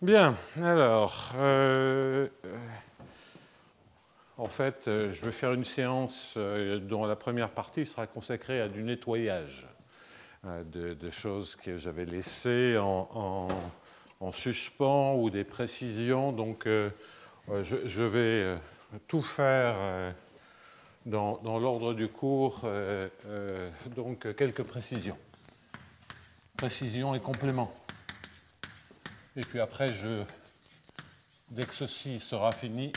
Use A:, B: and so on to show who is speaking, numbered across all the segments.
A: Bien, alors, en fait, je vais faire une séance dont la première partie sera consacrée à du nettoyage de choses que j'avais laissées en suspens ou des précisions. Donc, je vais tout faire dans l'ordre du cours, donc quelques précisions. Précisions et compléments. Et puis après, dès que ceci sera fini,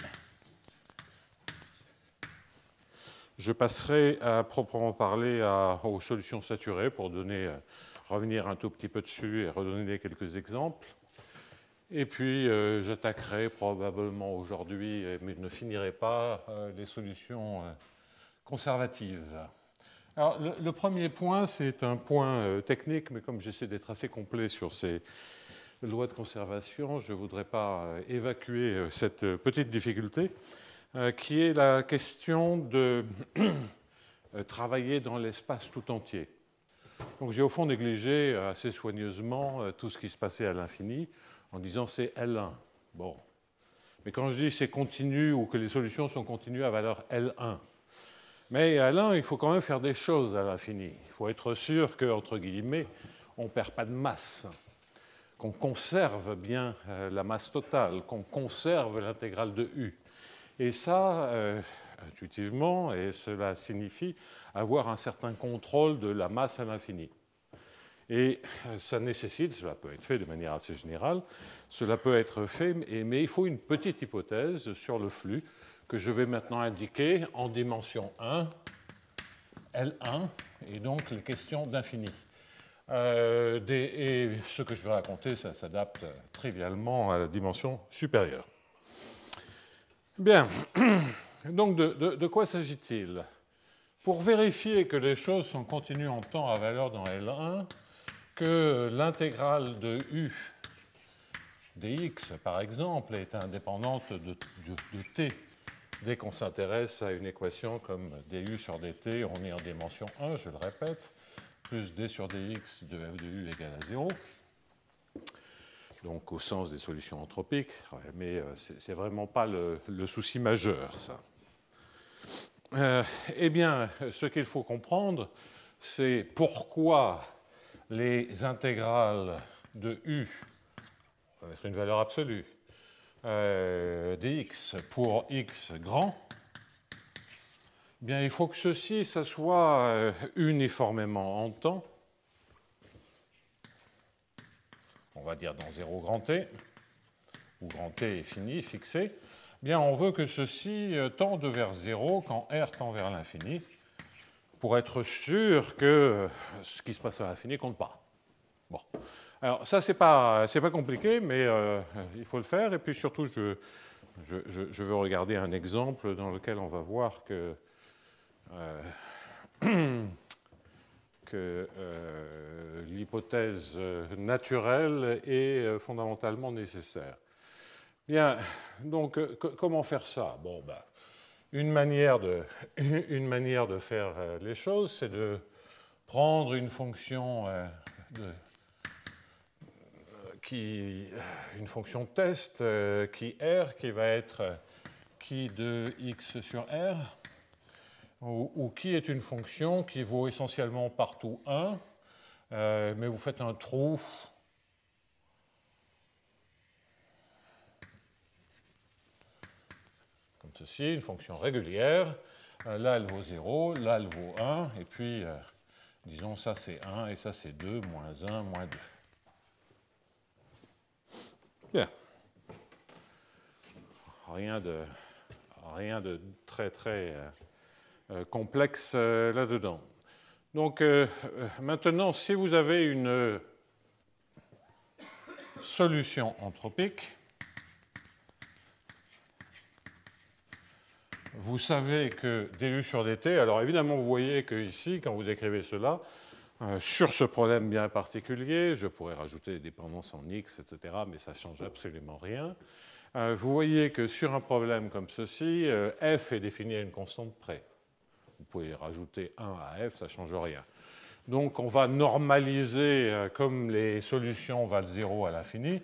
A: je passerai à proprement parler aux solutions saturées pour revenir un tout petit peu dessus et redonner quelques exemples. Et puis, j'attaquerai probablement aujourd'hui, mais je ne finirai pas, les solutions conservatives. Alors, le premier point, c'est un point technique, mais comme j'essaie d'être assez complet sur ces lois de conservation, je ne voudrais pas évacuer cette petite difficulté, qui est la question de travailler dans l'espace tout entier. Donc j'ai au fond négligé assez soigneusement tout ce qui se passait à l'infini en disant c'est L1. Bon. Mais quand je dis c'est continu ou que les solutions sont continues à valeur L1, mais à L1, il faut quand même faire des choses à l'infini. Il faut être sûr que, entre guillemets, on ne perd pas de masse, qu'on conserve bien la masse totale, qu'on conserve l'intégrale de U. Et ça, intuitivement, et cela signifie avoir un certain contrôle de la masse à l'infini. Et ça nécessite, cela peut être fait de manière assez générale, cela peut être fait, mais il faut une petite hypothèse sur le flux que je vais maintenant indiquer en dimension 1, L1, et donc les questions d'infini. Et ce que je vais raconter, ça s'adapte trivialement à la dimension supérieure. Bien, donc de quoi s'agit-il? Pour vérifier que les choses sont continues en temps à valeur dans L1, que l'intégrale de U dx, par exemple, est indépendante de t, dès qu'on s'intéresse à une équation comme du sur dt, on est en dimension 1, je le répète, plus d sur dx de f de u égale à 0. Donc au sens des solutions anthropiques, mais c'est vraiment pas le souci majeur, ça. Eh bien, ce qu'il faut comprendre, c'est pourquoi les intégrales de u, on va mettre une valeur absolue, dx pour x grand, eh bien, il faut que ceci, ça soit uniformément en temps, on va dire dans 0 grand t, où grand t est fini, fixé, eh bien, on veut que ceci tende vers 0 quand r tend vers l'infini, pour être sûr que ce qui se passe à l'infini ne compte pas. Bon. Alors, ça, c'est pas compliqué, mais il faut le faire. Et puis, surtout, je veux regarder un exemple dans lequel on va voir que l'hypothèse naturelle est fondamentalement nécessaire. Bien, donc, comment faire ça? Bon, ben, une manière de faire les choses, c'est de prendre une fonction une fonction test qui R, qui va être qui de x sur R, ou qui est une fonction qui vaut essentiellement partout 1, mais vous faites un trou comme ceci, une fonction régulière. Là, elle vaut 0, là, elle vaut 1, et puis, disons, ça c'est 1, et ça c'est 2, moins 1, moins 2. Bien. Rien de très, très complexe là-dedans. Donc, maintenant, si vous avez une solution anthropique, vous savez que du sur dt, alors évidemment, vous voyez que ici, quand vous écrivez cela, sur ce problème bien particulier, je pourrais rajouter des dépendances en x, etc., mais ça ne change absolument rien. Vous voyez que sur un problème comme ceci, f est défini à une constante près. Vous pouvez rajouter 1 à f, ça ne change rien. Donc on va normaliser, comme les solutions valent 0 à l'infini,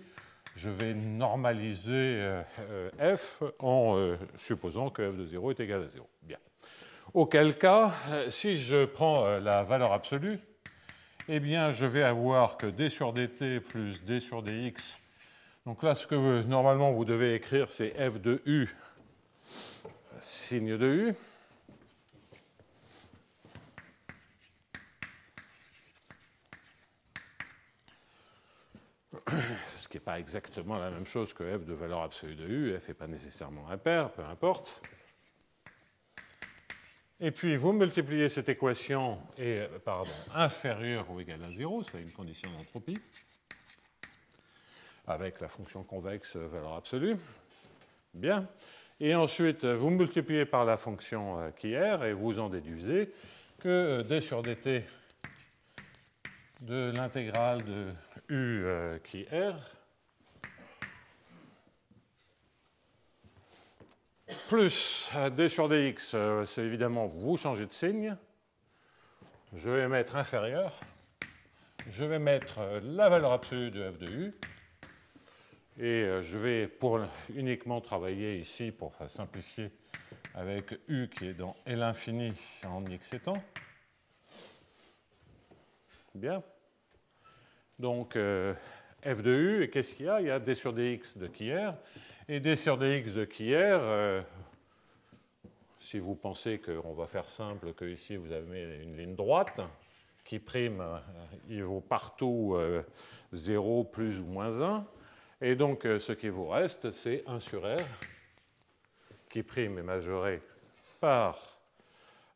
A: je vais normaliser f en supposant que f de 0 est égal à 0. Bien. Auquel cas, si je prends la valeur absolue, eh bien, je vais avoir que d sur dt plus d sur dx. Donc là, ce que normalement vous devez écrire, c'est f de u, signe de u. Ce qui n'est pas exactement la même chose que f de valeur absolue de u. F n'est pas nécessairement impair, peu importe. Et puis, vous multipliez cette équation inférieure ou égale à 0, c'est une condition d'entropie, avec la fonction convexe valeur absolue. Bien. Et ensuite, vous multipliez par la fonction qui r et vous en déduisez que d sur dt de l'intégrale de u qui r plus d sur dx, c'est évidemment vous changez de signe. Je vais mettre inférieur. Je vais mettre la valeur absolue de f de u. Et je vais uniquement travailler ici pour simplifier avec u qui est dans L infini en x étant. Bien. Donc f de u, et qu'est-ce qu'il y a? Il y a d sur dx de qui r. Et d sur dx de qui r, si vous pensez qu'on va faire simple, que ici vous avez une ligne droite qui prime, il vaut partout 0 plus ou moins 1. Et donc ce qui vous reste, c'est 1 sur r, qui prime est majoré par,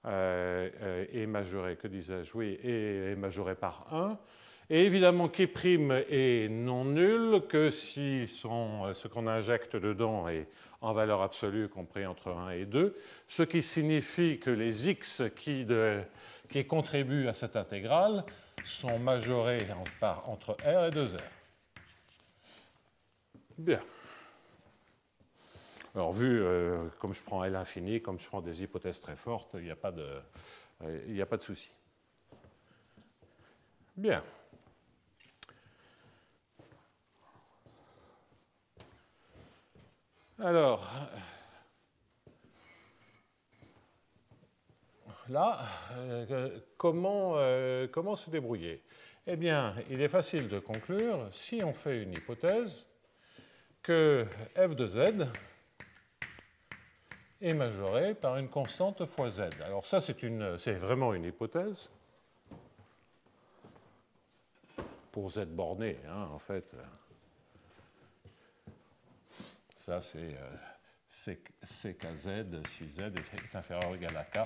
A: est majoré, que disais-je? Oui, est majoré par 1. Et évidemment, qui prime est non nul que si ce qu'on injecte dedans est en valeur absolue compris entre 1 et 2, ce qui signifie que les x qui contribuent à cette intégrale sont majorés entre r et 2r. Bien. Alors, vu comme je prends L infini, comme je prends des hypothèses très fortes, il n'y a pas de souci. Bien. Alors, là, comment se débrouiller? Eh bien, il est facile de conclure, si on fait une hypothèse, que f de z est majoré par une constante fois z. Alors ça, c'est vraiment une hypothèse. Pour z borné, hein, en fait. Ça, c'est ckz, si z est inférieur ou égal à k.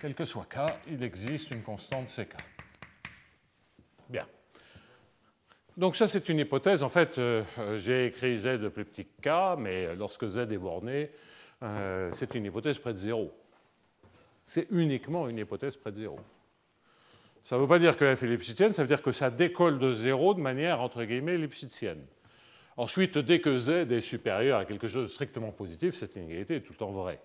A: Quel que soit k, il existe une constante ck. Bien. Donc ça, c'est une hypothèse. En fait, j'ai écrit z plus petit que k, mais lorsque z est borné, c'est une hypothèse près de 0. C'est uniquement une hypothèse près de 0. Ça ne veut pas dire que f est lipschitzienne, ça veut dire que ça décolle de 0 de manière, entre guillemets, lipschitzienne. Ensuite, dès que z est supérieur à quelque chose de strictement positif, cette inégalité est tout le temps vraie.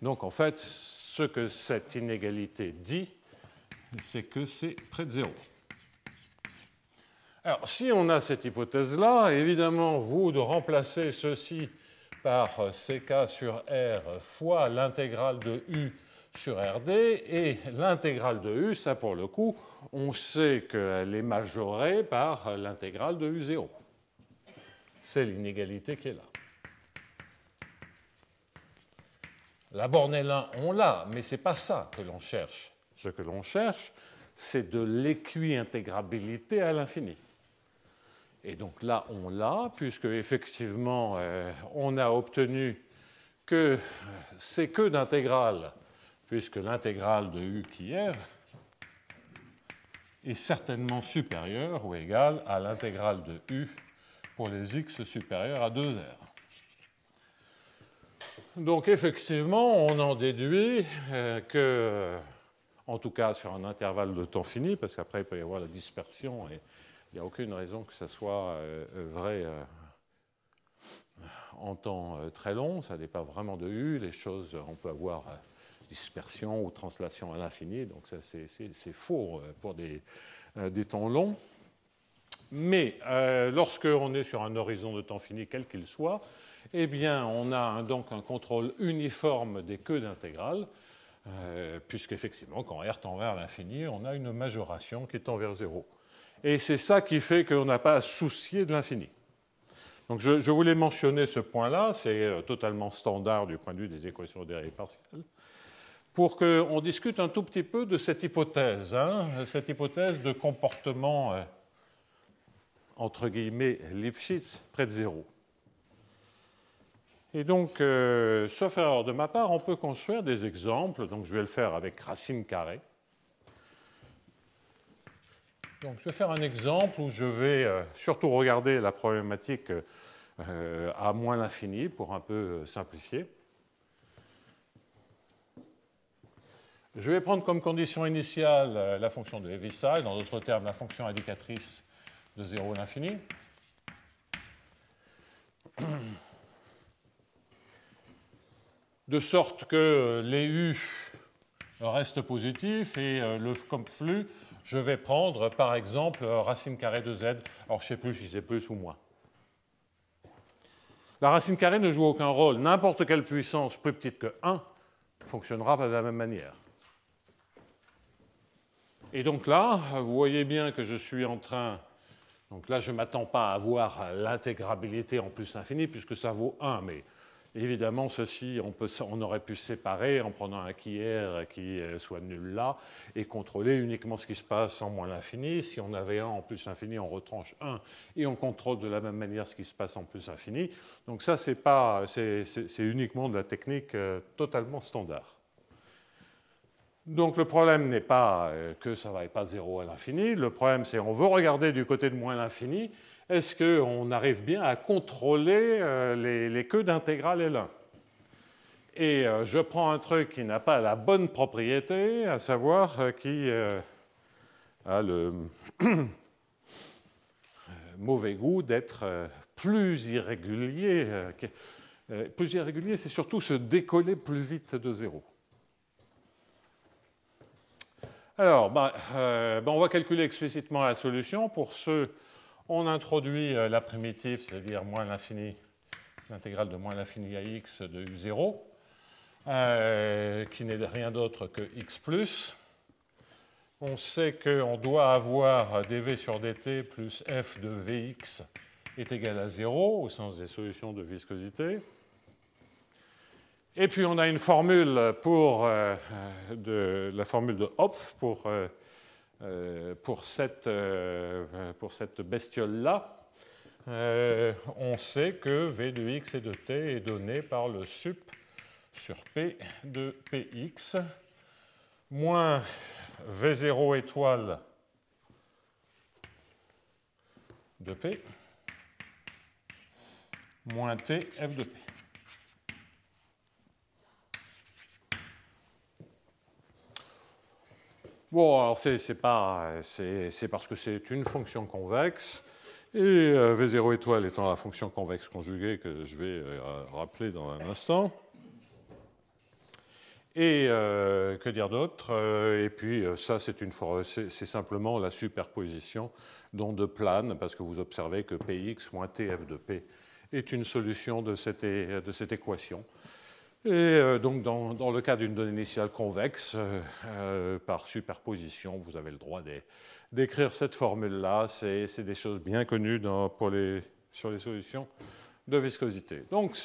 A: Donc, en fait, ce que cette inégalité dit, c'est que c'est près de 0. Alors, si on a cette hypothèse-là, évidemment, vous de remplacer ceci par ck sur r fois l'intégrale de u sur rd, et l'intégrale de u, ça pour le coup, on sait qu'elle est majorée par l'intégrale de u0. C'est l'inégalité qui est là. La borne L1, on l'a, mais ce n'est pas ça que l'on cherche. Ce que l'on cherche, c'est de l'équi-intégrabilité à l'infini. Et donc là, on l'a, puisque effectivement, on a obtenu que c'est que d'intégrale, puisque l'intégrale de u qui r est certainement supérieure ou égale à l'intégrale de u pour les x supérieurs à 2r. Donc effectivement, on en déduit que, en tout cas sur un intervalle de temps fini, parce qu'après il peut y avoir la dispersion et il n'y a aucune raison que ça soit vrai en temps très long, ça dépend vraiment de u, les choses, on peut avoir dispersion ou translation à l'infini, donc ça c'est faux pour des temps longs. Mais lorsqu'on est sur un horizon de temps fini, quel qu'il soit, eh bien, on a donc un contrôle uniforme des queues d'intégrale, puisqu'effectivement, quand R tend vers l'infini, on a une majoration qui tend vers 0. Et c'est ça qui fait qu'on n'a pas à se soucier de l'infini. Donc je voulais mentionner ce point-là, c'est totalement standard du point de vue des équations de dérivées partielles, pour qu'on discute un tout petit peu de cette hypothèse de comportement, entre guillemets, Lipschitz, près de 0. Et donc, sauf erreur de ma part, on peut construire des exemples. Donc, je vais le faire avec racine carrée. Donc, je vais faire un exemple où je vais surtout regarder la problématique à moins l'infini pour un peu simplifier. Je vais prendre comme condition initiale la fonction de Heaviside, en d'autres termes, la fonction indicatrice de 0 à l'infini. De sorte que les U restent positifs et comme flux, je vais prendre par exemple racine carrée de Z. Alors je ne sais plus si c'est plus ou moins. La racine carrée ne joue aucun rôle. N'importe quelle puissance plus petite que 1 fonctionnera de la même manière. Et donc là, vous voyez bien que je suis en train... Donc là, je ne m'attends pas à avoir l'intégrabilité en plus l'infini, puisque ça vaut 1, mais évidemment, ceci, on aurait pu séparer en prenant un qui R qui soit nul là, et contrôler uniquement ce qui se passe en moins l'infini. Si on avait 1 en plus l'infini, on retranche 1, et on contrôle de la même manière ce qui se passe en plus l'infini. Donc ça, c'est uniquement de la technique totalement standard. Donc le problème n'est pas que ça ne va pas 0 à l'infini, le problème c'est qu'on veut regarder du côté de moins l'infini, est-ce qu'on arrive bien à contrôler les queues d'intégrale L1 ? Et je prends un truc qui n'a pas la bonne propriété, à savoir qui a le mauvais goût d'être plus irrégulier. Plus irrégulier, c'est surtout se décoller plus vite de 0. Alors, on va calculer explicitement la solution. Pour ce, on introduit la primitive, c'est-à-dire moins l'infini, l'intégrale de moins l'infini à x de u0, qui n'est rien d'autre que x plus. On sait qu'on doit avoir dv sur dt plus f de vx est égal à 0, au sens des solutions de viscosité. Et puis on a une formule pour la formule de Hopf pour cette bestiole-là. On sait que V de x et de t est donné par le sup sur P de Px moins V0 étoile de P moins T F de P. Bon, alors c'est parce que c'est une fonction convexe, et V0 étoile étant la fonction convexe conjuguée que je vais rappeler dans un instant. Et que dire d'autre? Et puis ça, c'est simplement la superposition dont de plane, parce que vous observez que Px moins Tf de P est une solution de cette équation. Et donc, dans le cas d'une donnée initiale convexe, par superposition, vous avez le droit d'écrire cette formule-là. C'est des choses bien connues sur les solutions de viscosité. Donc,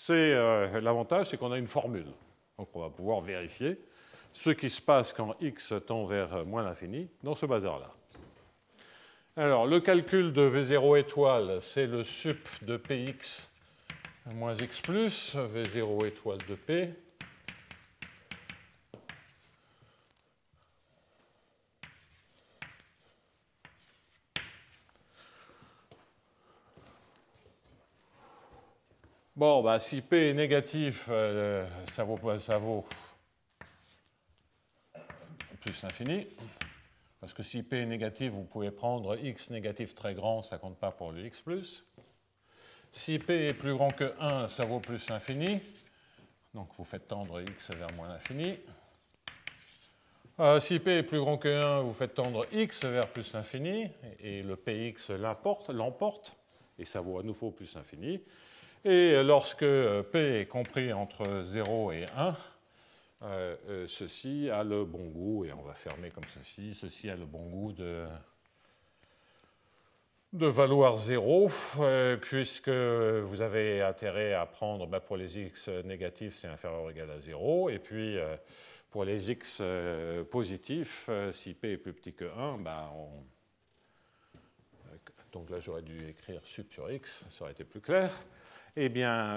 A: l'avantage, c'est qu'on a une formule. Donc, on va pouvoir vérifier ce qui se passe quand x tend vers moins l'infini dans ce bazar-là. Alors, le calcul de V0 étoile, c'est le sup de Px moins x plus, V0 étoile de P. Bon, si P est négatif, ça vaut plus l'infini. Parce que si P est négatif, vous pouvez prendre x négatif très grand, ça ne compte pas pour le x plus. Si P est plus grand que 1, ça vaut plus l'infini. Donc vous faites tendre x vers moins l'infini. Si p est plus grand que 1, vous faites tendre x vers plus l'infini, et le px l'emporte, et ça vaut à nouveau plus l'infini. Et lorsque p est compris entre 0 et 1, ceci a le bon goût, et on va fermer comme ceci a le bon goût de valoir 0, puisque vous avez intérêt à prendre, pour les x négatifs, c'est inférieur ou égal à 0, et puis pour les x positifs, si p est plus petit que 1, donc là j'aurais dû écrire sup sur x, ça aurait été plus clair. Eh bien,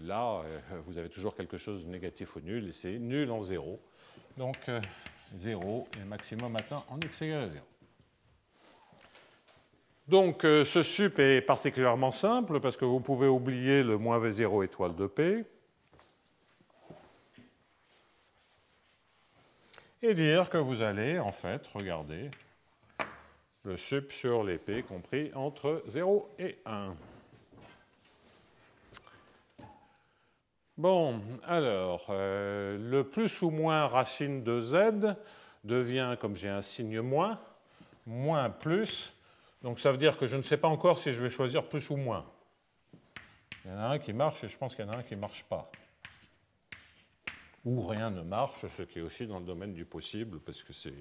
A: là, vous avez toujours quelque chose de négatif ou nul, et c'est nul en 0. Donc 0 est le maximum atteint en x égale à 0. Donc ce sup est particulièrement simple parce que vous pouvez oublier le moins v0 étoile de p et dire que vous allez en fait regarder le sup sur les p compris entre 0 et 1. Bon, alors, le plus ou moins racine de z devient, comme j'ai un signe moins plus. Donc ça veut dire que je ne sais pas encore si je vais choisir plus ou moins. Il y en a un qui marche et je pense qu'il y en a un qui ne marche pas. Ou rien ne marche, ce qui est aussi dans le domaine du possible, parce que c'est...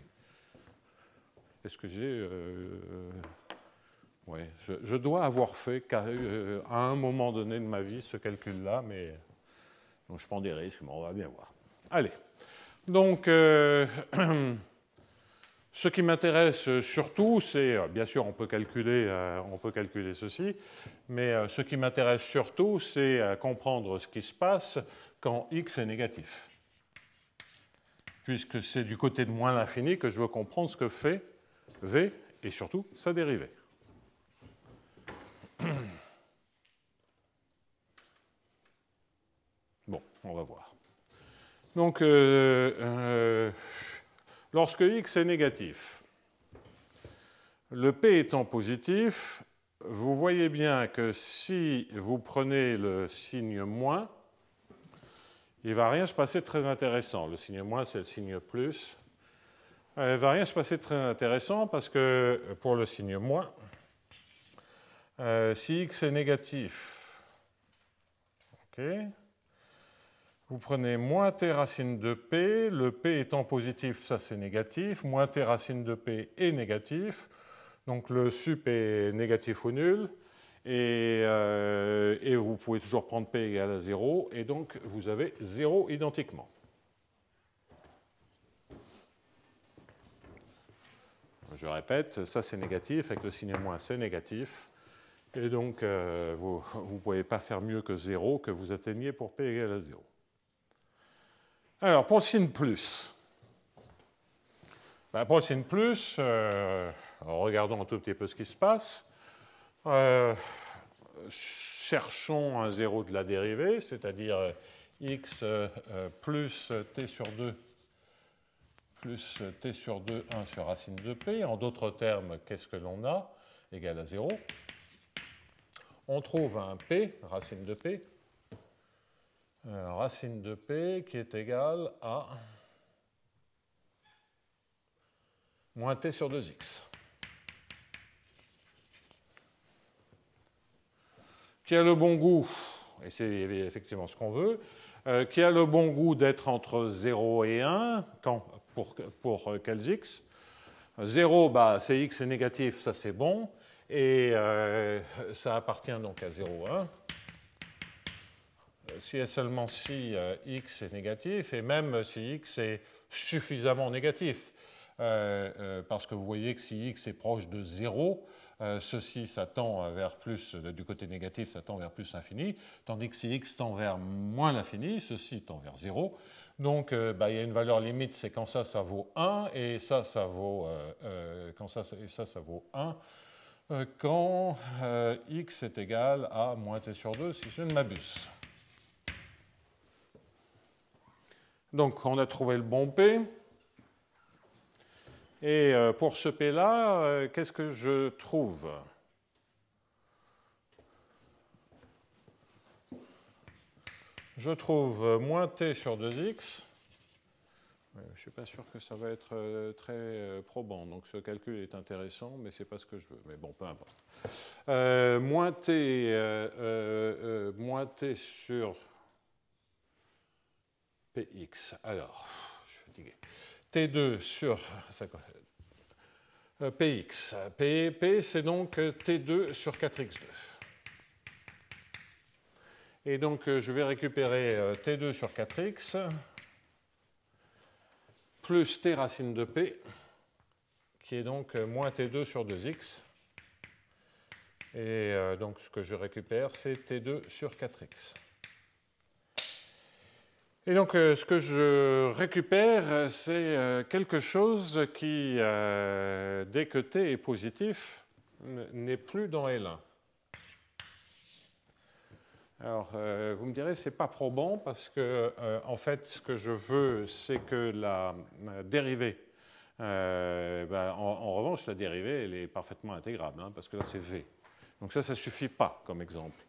A: Est-ce que j'ai... Ouais, je dois avoir fait à un moment donné de ma vie ce calcul-là, mais donc je prends des risques, mais on va bien voir. Allez, donc ce qui m'intéresse surtout, c'est, bien sûr, on peut calculer ceci, mais ce qui m'intéresse surtout, c'est comprendre ce qui se passe quand x est négatif. Puisque c'est du côté de moins l'infini que je veux comprendre ce que fait v et surtout sa dérivée. Bon, on va voir. Donc, lorsque x est négatif, le p étant positif, vous voyez bien que si vous prenez le signe moins, il ne va rien se passer de très intéressant. Le signe moins, c'est le signe plus. Il ne va rien se passer de très intéressant parce que pour le signe moins, si x est négatif, ok, vous prenez moins t racine de p, le p étant positif, ça c'est négatif, moins t racine de p est négatif, donc le sup est négatif ou nul, et vous pouvez toujours prendre p égale à 0, et donc vous avez 0 identiquement. Je répète, ça c'est négatif, avec le signe moins c'est négatif, et donc vous ne pouvez pas faire mieux que 0 que vous atteignez pour p égale à 0. Alors, pour le signe plus, pour le signe plus, regardons un tout petit peu ce qui se passe. Cherchons un 0 de la dérivée, c'est-à-dire x plus t sur 2 plus t sur 2, 1 sur racine de p. En d'autres termes, qu'est-ce que l'on a? Égal à 0. On trouve un p, racine de p, racine de p qui est égale à moins t sur 2x. Qui a le bon goût, et c'est effectivement ce qu'on veut, qui a le bon goût d'être entre 0 et 1, pour quels x? 0, c'est x est négatif, ça c'est bon, et ça appartient donc à 0, 1. Si et seulement si x est négatif, et même si x est suffisamment négatif, parce que vous voyez que si x est proche de 0, ceci, ça tend vers plus, du côté négatif, ça tend vers plus l'infini, tandis que si x tend vers moins l'infini, ceci tend vers 0. Donc, il y a une valeur limite, c'est quand ça vaut 1, et ça vaut, ça vaut 1, quand x est égal à moins t sur 2, si je ne m'abuse. Donc, on a trouvé le bon P. Et pour ce P-là, qu'est-ce que je trouve? Je trouve moins T sur 2X. Je suis pas sûr que ça va être très probant. Donc ce calcul est intéressant, mais ce n'est pas ce que je veux. Mais bon, peu importe. Moins t sur px. Alors, je suis fatigué. T2 sur px. P c'est donc T2 sur 4x2. Et donc, je vais récupérer T2 sur 4x plus T racine de P, qui est donc moins T2 sur 2x. Et donc, ce que je récupère, c'est T2 sur 4x. Et donc, ce que je récupère, c'est quelque chose qui, dès que T est positif, n'est plus dans L1. Alors, vous me direz, ce n'est pas probant parce que, en fait, ce que je veux, c'est que la dérivée, en revanche, la dérivée, elle est parfaitement intégrable, hein, parce que là, c'est V. Donc ça ne suffit pas comme exemple.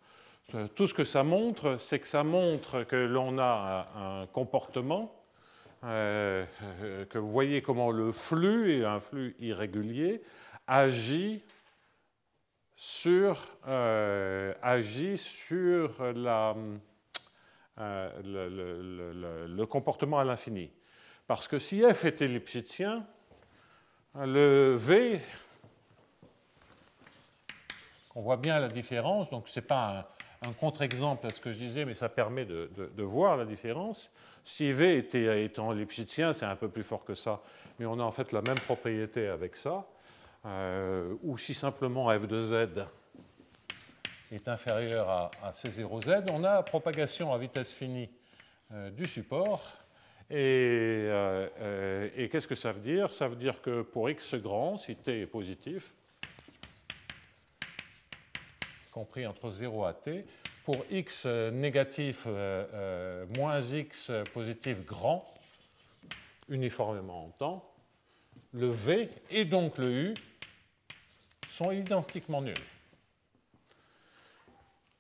A: Tout ce que ça montre, c'est que ça montre que l'on a un comportement, que vous voyez comment le flux, et un flux irrégulier, agit sur le comportement à l'infini. Parce que si f était lipschitien, le V, on voit bien la différence, donc ce n'est pas un contre-exemple à ce que je disais, mais ça permet de voir la différence. Si V étant lipschitien, c'est un peu plus fort que ça, mais on a en fait la même propriété avec ça. Ou si simplement f de z est inférieur à C0z, on a propagation à vitesse finie du support. Et qu'est-ce que ça veut dire? Ça veut dire que pour x grand, si t est positif, compris entre 0 à t, pour x négatif moins x positif grand, uniformément en temps, le v et donc le u sont identiquement nuls.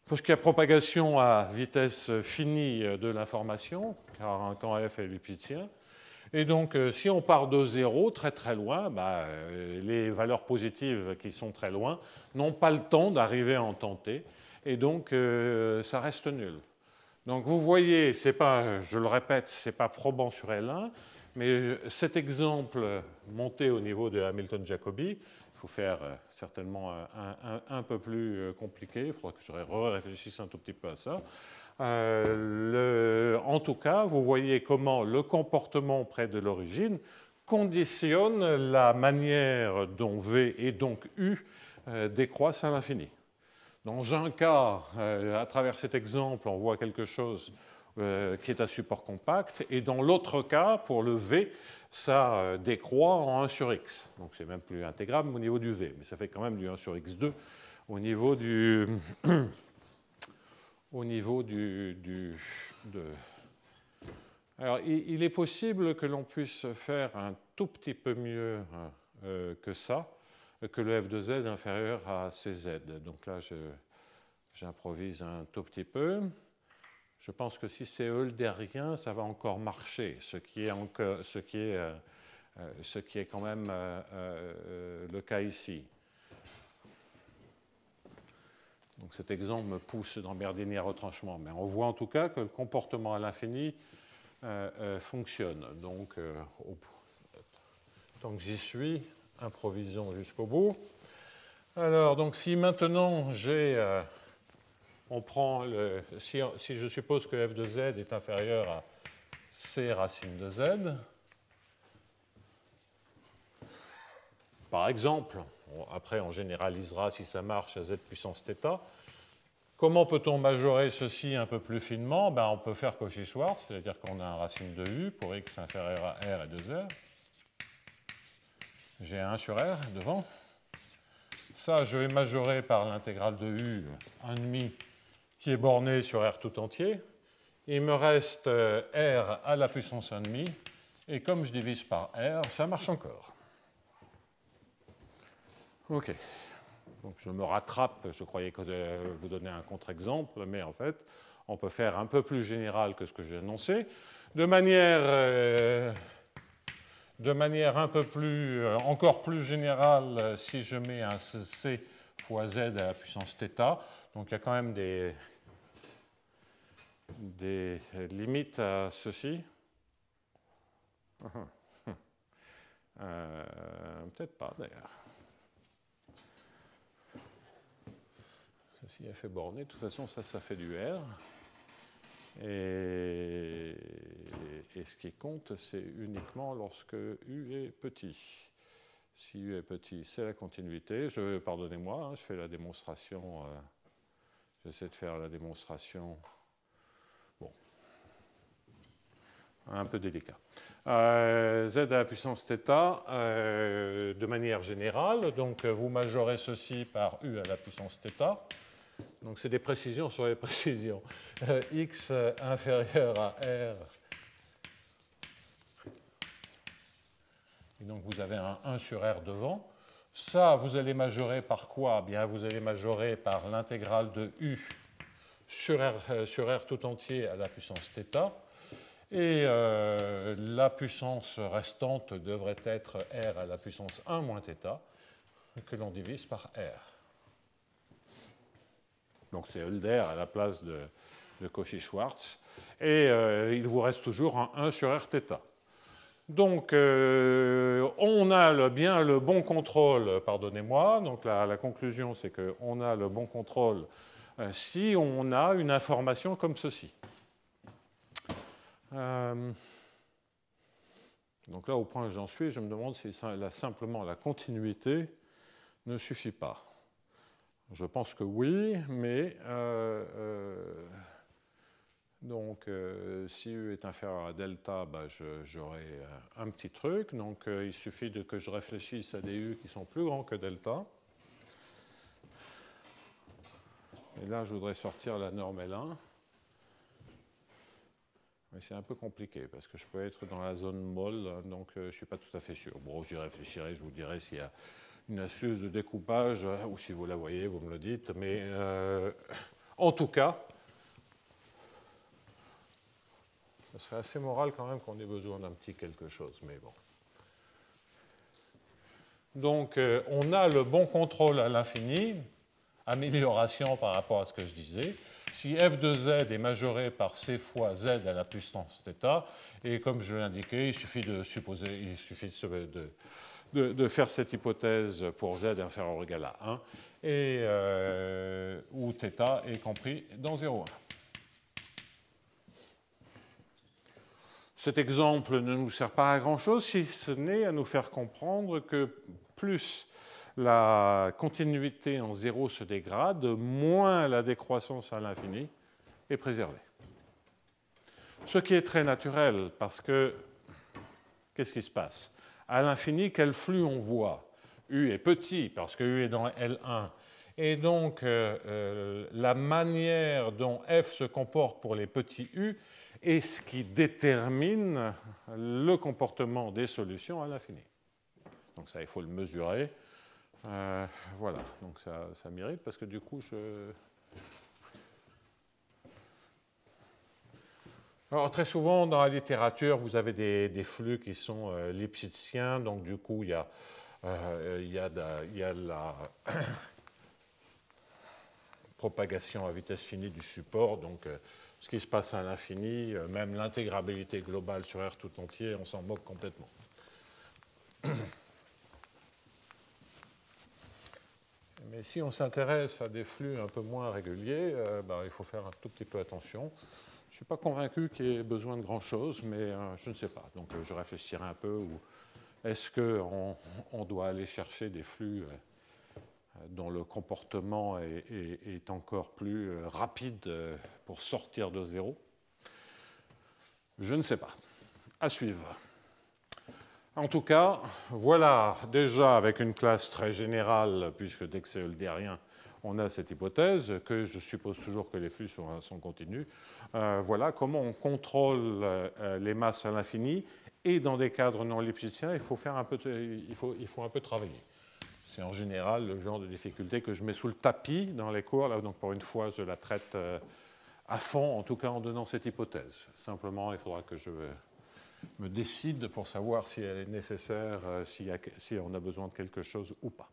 A: Parce qu'il y a propagation à vitesse finie de l'information, car quand f est lipschitien. Et donc, si on part de 0 très très loin, les valeurs positives qui sont très loin n'ont pas le temps d'arriver à en temps t, et donc ça reste nul. Donc vous voyez, c'est pas, je le répète, ce n'est pas probant sur L1, mais cet exemple monté au niveau de Hamilton-Jacobi, il faut faire certainement un peu plus compliqué, il faudra que je réfléchisse un tout petit peu à ça. En tout cas, vous voyez comment le comportement près de l'origine conditionne la manière dont V et donc U décroissent à l'infini. Dans un cas, à travers cet exemple, on voit quelque chose qui est à support compact, et dans l'autre cas, pour le V, ça décroît en 1 sur x. Donc c'est même plus intégrable au niveau du V, mais ça fait quand même du 1 sur x2 au niveau du... Alors, il est possible que l'on puisse faire un tout petit peu mieux que ça, que le f de z inférieur à cz. Donc là, j'improvise un tout petit peu. Je pense que si c'est eulerien, ça va encore marcher, ce qui est quand même le cas ici. Donc cet exemple me pousse d'emmerder à retranchement, mais on voit en tout cas que le comportement à l'infini fonctionne. Donc, tant que j'y suis, improvisons jusqu'au bout. Alors, donc si maintenant on prend si je suppose que f de z est inférieur à c racine de z, par exemple, après on généralisera si ça marche à z puissance θ. Comment peut-on majorer ceci un peu plus finement? On peut faire Cauchy-Schwarz, c'est-à-dire qu'on a un racine de u pour x inférieur à r et 2r. J'ai 1 sur r devant. Ça, je vais majorer par l'intégrale de u 1,5 qui est borné sur r tout entier. Il me reste r à la puissance 1,5, et comme je divise par r, ça marche encore. OK. Donc je me rattrape, je croyais que vous donner un contre-exemple, mais en fait, on peut faire un peu plus général que ce que j'ai annoncé, de manière De manière un peu plus, encore plus générale, si je mets un c fois z à la puissance θ, donc il y a quand même des limites à ceci. Peut-être pas d'ailleurs. Ceci est fait borné, de toute façon ça fait du R. Et ce qui compte, c'est uniquement lorsque U est petit. Si U est petit, c'est la continuité. Pardonnez-moi, je fais la démonstration. J'essaie de faire la démonstration. Bon. Un peu délicat. Z à la puissance θ, de manière générale. Donc, vous majorez ceci par U à la puissance θ. Donc, c'est des précisions sur les précisions. X inférieur à R. Et donc, vous avez un 1 sur R devant. Ça, vous allez majorer par quoi? Bien, vous allez majorer par l'intégrale de U sur R tout entier à la puissance θ. Et la puissance restante devrait être R à la puissance 1 moins θ, que l'on divise par R. Donc c'est Hölder à la place de Cauchy-Schwarz. Et il vous reste toujours un 1 sur Rθ. Donc on a bien le bon contrôle, pardonnez-moi. Donc la conclusion, c'est qu'on a le bon contrôle si on a une information comme ceci. Donc là, au point où j'en suis, je me demande si simplement la continuité ne suffit pas. Je pense que oui, mais donc si U est inférieur à delta, bah, j'aurai un petit truc. Donc il suffit que je réfléchisse à des U qui sont plus grands que delta. Et là, je voudrais sortir la norme L1. Mais c'est un peu compliqué parce que je peux être dans la zone molle, donc je ne suis pas tout à fait sûr. Bon, j'y réfléchirai, je vous dirai s'il y a une astuce de découpage, ou si vous la voyez, vous me le dites. Mais en tout cas, ce serait assez moral quand même qu'on ait besoin d'un petit quelque chose, mais bon. Donc, on a le bon contrôle à l'infini, amélioration par rapport à ce que je disais. Si f de z est majoré par c fois z à la puissance θ, et comme je l'ai indiqué, il suffit de faire cette hypothèse pour z inférieur ou égal à 1, et où θ est compris dans 0,1. Cet exemple ne nous sert pas à grand-chose, si ce n'est à nous faire comprendre que plus la continuité en 0 se dégrade, moins la décroissance à l'infini est préservée. Ce qui est très naturel, parce que, qu'est-ce qui se passe? À l'infini, quel flux on voit? U est petit, parce que U est dans L1. Et donc, la manière dont F se comporte pour les petits U est ce qui détermine le comportement des solutions à l'infini. Donc ça, il faut le mesurer. Voilà, donc ça mérite, parce que du coup, Alors, très souvent, dans la littérature, vous avez des flux qui sont lipschitziens, donc du coup, il y a la propagation à vitesse finie du support, donc ce qui se passe à l'infini, même l'intégrabilité globale sur R tout entier, on s'en moque complètement. Mais si on s'intéresse à des flux un peu moins réguliers, il faut faire un tout petit peu attention. Je ne suis pas convaincu qu'il y ait besoin de grand-chose, mais je ne sais pas. Donc je réfléchirai un peu. Est-ce qu'on doit aller chercher des flux dont le comportement est encore plus rapide pour sortir de zéro? Je ne sais pas. À suivre. En tout cas, voilà déjà avec une classe très générale, puisque dès que c'est eulderien, on a cette hypothèse, que je suppose toujours que les flux sont continus. Voilà comment on contrôle les masses à l'infini, et dans des cadres non lipschitziens, il faut un peu travailler. C'est en général le genre de difficulté que je mets sous le tapis dans les cours. Là, donc pour une fois, je la traite à fond, en tout cas en donnant cette hypothèse. Simplement, il faudra que je me décide pour savoir si elle est nécessaire, si on a besoin de quelque chose ou pas.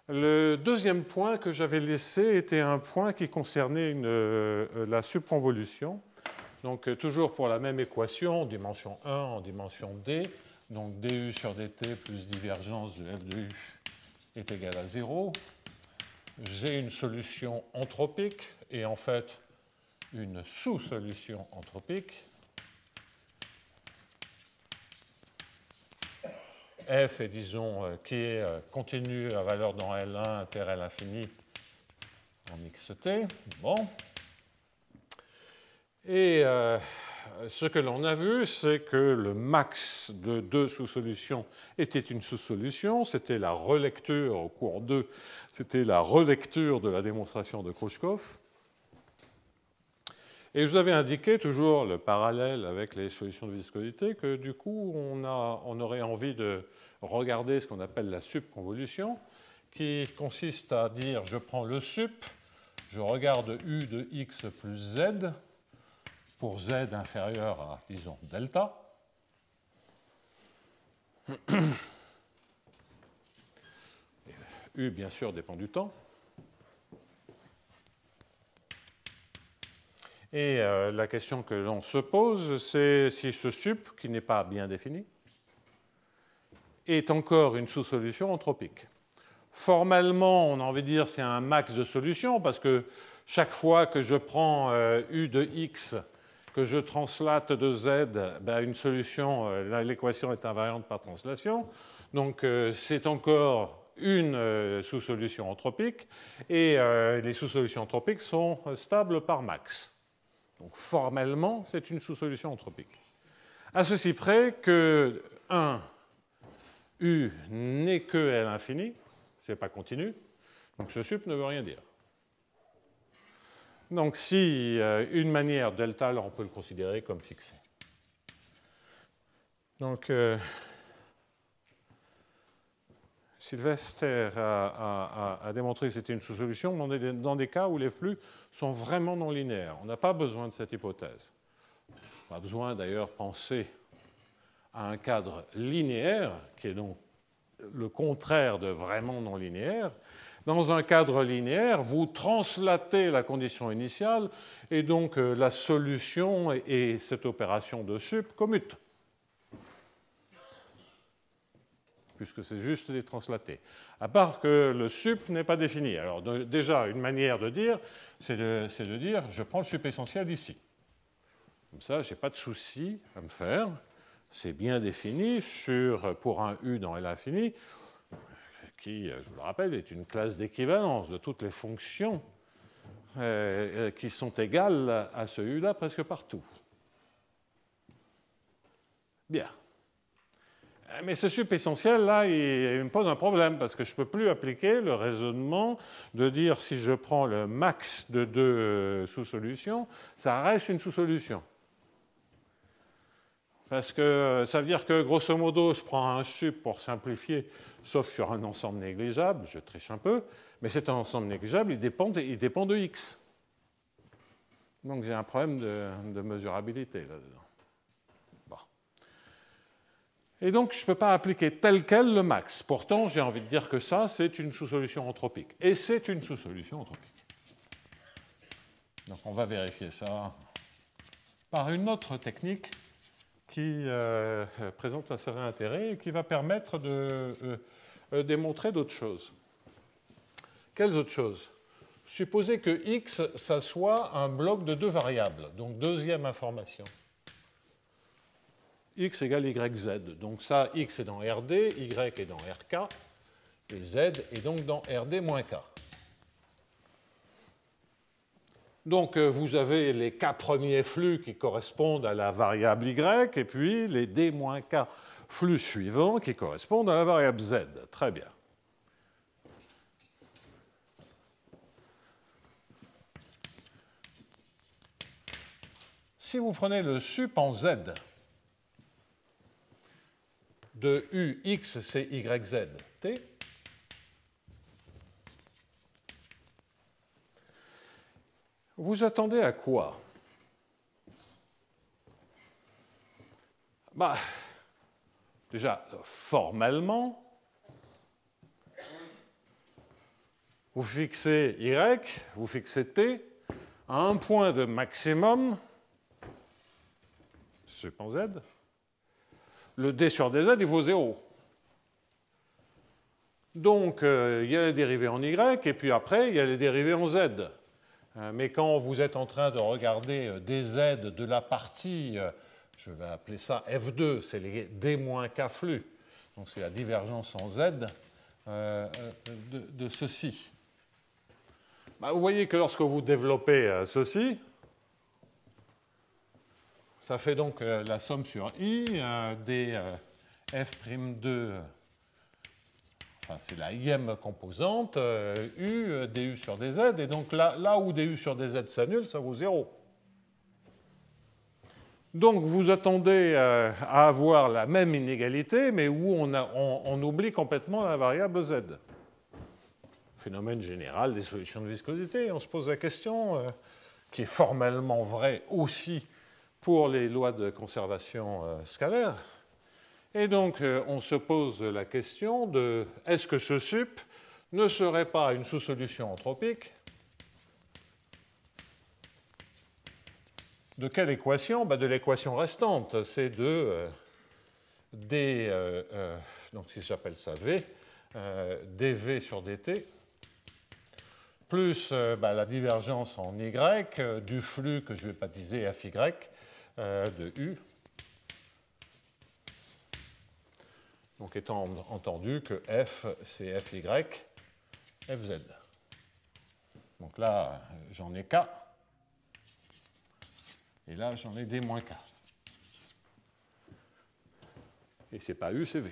A: Le deuxième point que j'avais laissé était un point qui concernait la subconvolution. Donc toujours pour la même équation, dimension 1 en dimension d, donc du sur dt plus divergence de f de u est égal à 0. J'ai une solution entropique et en fait une sous-solution entropique. F est, disons, qui est continue à valeur dans L1 inter L infini en xt. Bon. Et ce que l'on a vu, c'est que le max de deux sous-solutions était une sous-solution. C'était la relecture, au cours 2, c'était la relecture de la démonstration de Krouchkov. Et je vous avais indiqué, toujours le parallèle avec les solutions de viscosité, que du coup, on aurait envie de regarder ce qu'on appelle la subconvolution, qui consiste à dire, je prends le sup, je regarde u de x plus z, pour z inférieur à, disons, delta. U, bien sûr, dépend du temps. Et la question que l'on se pose, c'est si ce sup, qui n'est pas bien défini, est encore une sous-solution entropique. Formellement, on a envie de dire c'est un max de solutions, parce que chaque fois que je prends u de x, que je translate de z, ben une solution, l'équation est invariante par translation, donc c'est encore une sous-solution entropique, et les sous-solutions entropiques sont stables par max. Donc formellement, c'est une sous-solution entropique. À ceci près que 1, U n'est que L infini, ce n'est pas continu, donc ce sup ne veut rien dire. Donc si une manière delta, alors on peut le considérer comme fixé. Donc Sylvester a démontré que c'était une sous-solution dans des cas où les flux sont vraiment non linéaires. On n'a pas besoin de cette hypothèse. On a besoin d'ailleurs penser à un cadre linéaire, qui est donc le contraire de vraiment non linéaire. Dans un cadre linéaire, vous translatez la condition initiale et donc la solution et cette opération de sup commutent, puisque c'est juste les translater. À part que le sup n'est pas défini. Alors déjà, une manière de dire, c'est de dire, je prends le sup essentiel ici. Comme ça, je n'ai pas de souci à me faire. C'est bien défini pour un U dans L infini, qui, je vous le rappelle, est une classe d'équivalence de toutes les fonctions qui sont égales à ce U-là presque partout. Bien. Mais ce sup essentiel, là, il me pose un problème, parce que je ne peux plus appliquer le raisonnement de dire si je prends le max de deux sous-solutions, ça reste une sous-solution. Parce que ça veut dire que, grosso modo, je prends un sup pour simplifier, sauf sur un ensemble négligeable, je triche un peu, mais cet ensemble négligeable, il dépend de x. Donc j'ai un problème de mesurabilité là-dedans. Bon. Et donc je ne peux pas appliquer tel quel le max. Pourtant, j'ai envie de dire que ça, c'est une sous-solution entropique. Et c'est une sous-solution entropique. Donc on va vérifier ça par une autre technique qui présente un certain intérêt et qui va permettre de démontrer d'autres choses. Quelles autres choses? Supposez que x, ça soit un bloc de deux variables, donc deuxième information. X égale YZ. Donc ça, x est dans RD, Y est dans RK, et Z est donc dans RD moins K. Donc, vous avez les K premiers flux qui correspondent à la variable Y, et puis les D moins K flux suivants qui correspondent à la variable Z. Très bien. Si vous prenez le sup en Z de UX, c'est YZ, T, vous attendez à quoi? Bah, déjà, formellement, vous fixez Y, vous fixez T à un point de maximum, sup en Z. Le D sur dz, il vaut 0. Donc, il y a les dérivés en Y, et puis après, il y a les dérivés en Z. Mais quand vous êtes en train de regarder dz de la partie, je vais appeler ça F2, c'est les D-K flux. Donc, c'est la divergence en Z de ceci. Bah, vous voyez que lorsque vous développez ceci, ça fait donc la somme sur I des F'2, enfin c'est la ième composante, U, du sur dz, et donc là où du sur dz s'annule, ça vaut 0. Donc vous attendez à avoir la même inégalité, mais où on oublie complètement la variable z. Phénomène général des solutions de viscosité. On se pose la question, qui est formellement vraie aussi pour les lois de conservation scalaire. Et donc, on se pose la question de est-ce que ce sup ne serait pas une sous-solution entropique de quelle équation? De l'équation restante, c'est de d, donc si j'appelle ça v, dv sur dt, plus la divergence en y du flux que je vais baptiser fy de u. Donc étant entendu que f, c'est fy, fz. Donc là, j'en ai k. Et là, j'en ai d-k. Et c'est pas u, c'est v.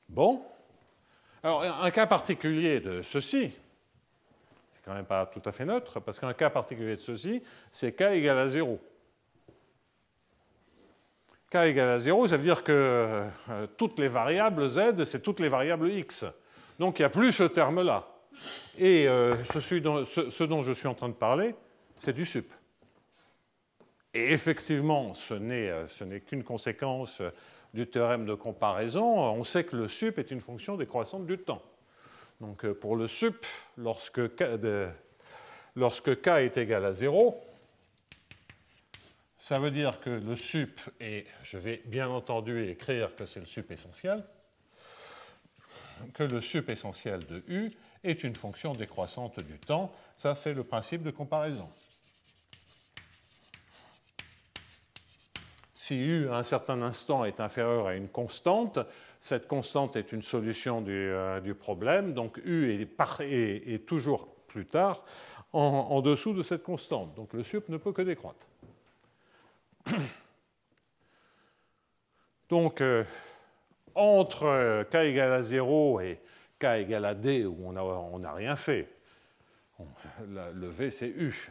A: Bon. Alors, un cas particulier de ceci, c'est quand même pas tout à fait neutre, parce qu'un cas particulier de ceci, c'est k égale à 0. K égale à 0, ça veut dire que toutes les variables z, c'est toutes les variables x. Donc, il n'y a plus ce terme-là. Et ce dont je suis en train de parler, c'est du sup. Et effectivement, ce n'est qu'une conséquence du théorème de comparaison. On sait que le sup est une fonction décroissante du temps. Donc, pour le sup, lorsque k est égal à 0, ça veut dire que le sup, et je vais bien entendu écrire que c'est le sup essentiel, que le sup essentiel de U est une fonction décroissante du temps. Ça, c'est le principe de comparaison. Si U, à un certain instant, est inférieur à une constante, cette constante est une solution du problème, donc U est toujours plus tard en dessous de cette constante. Donc le sup ne peut que décroître. Donc, entre k égale à 0 et k égale à d, où on n'a rien fait, le v c'est u,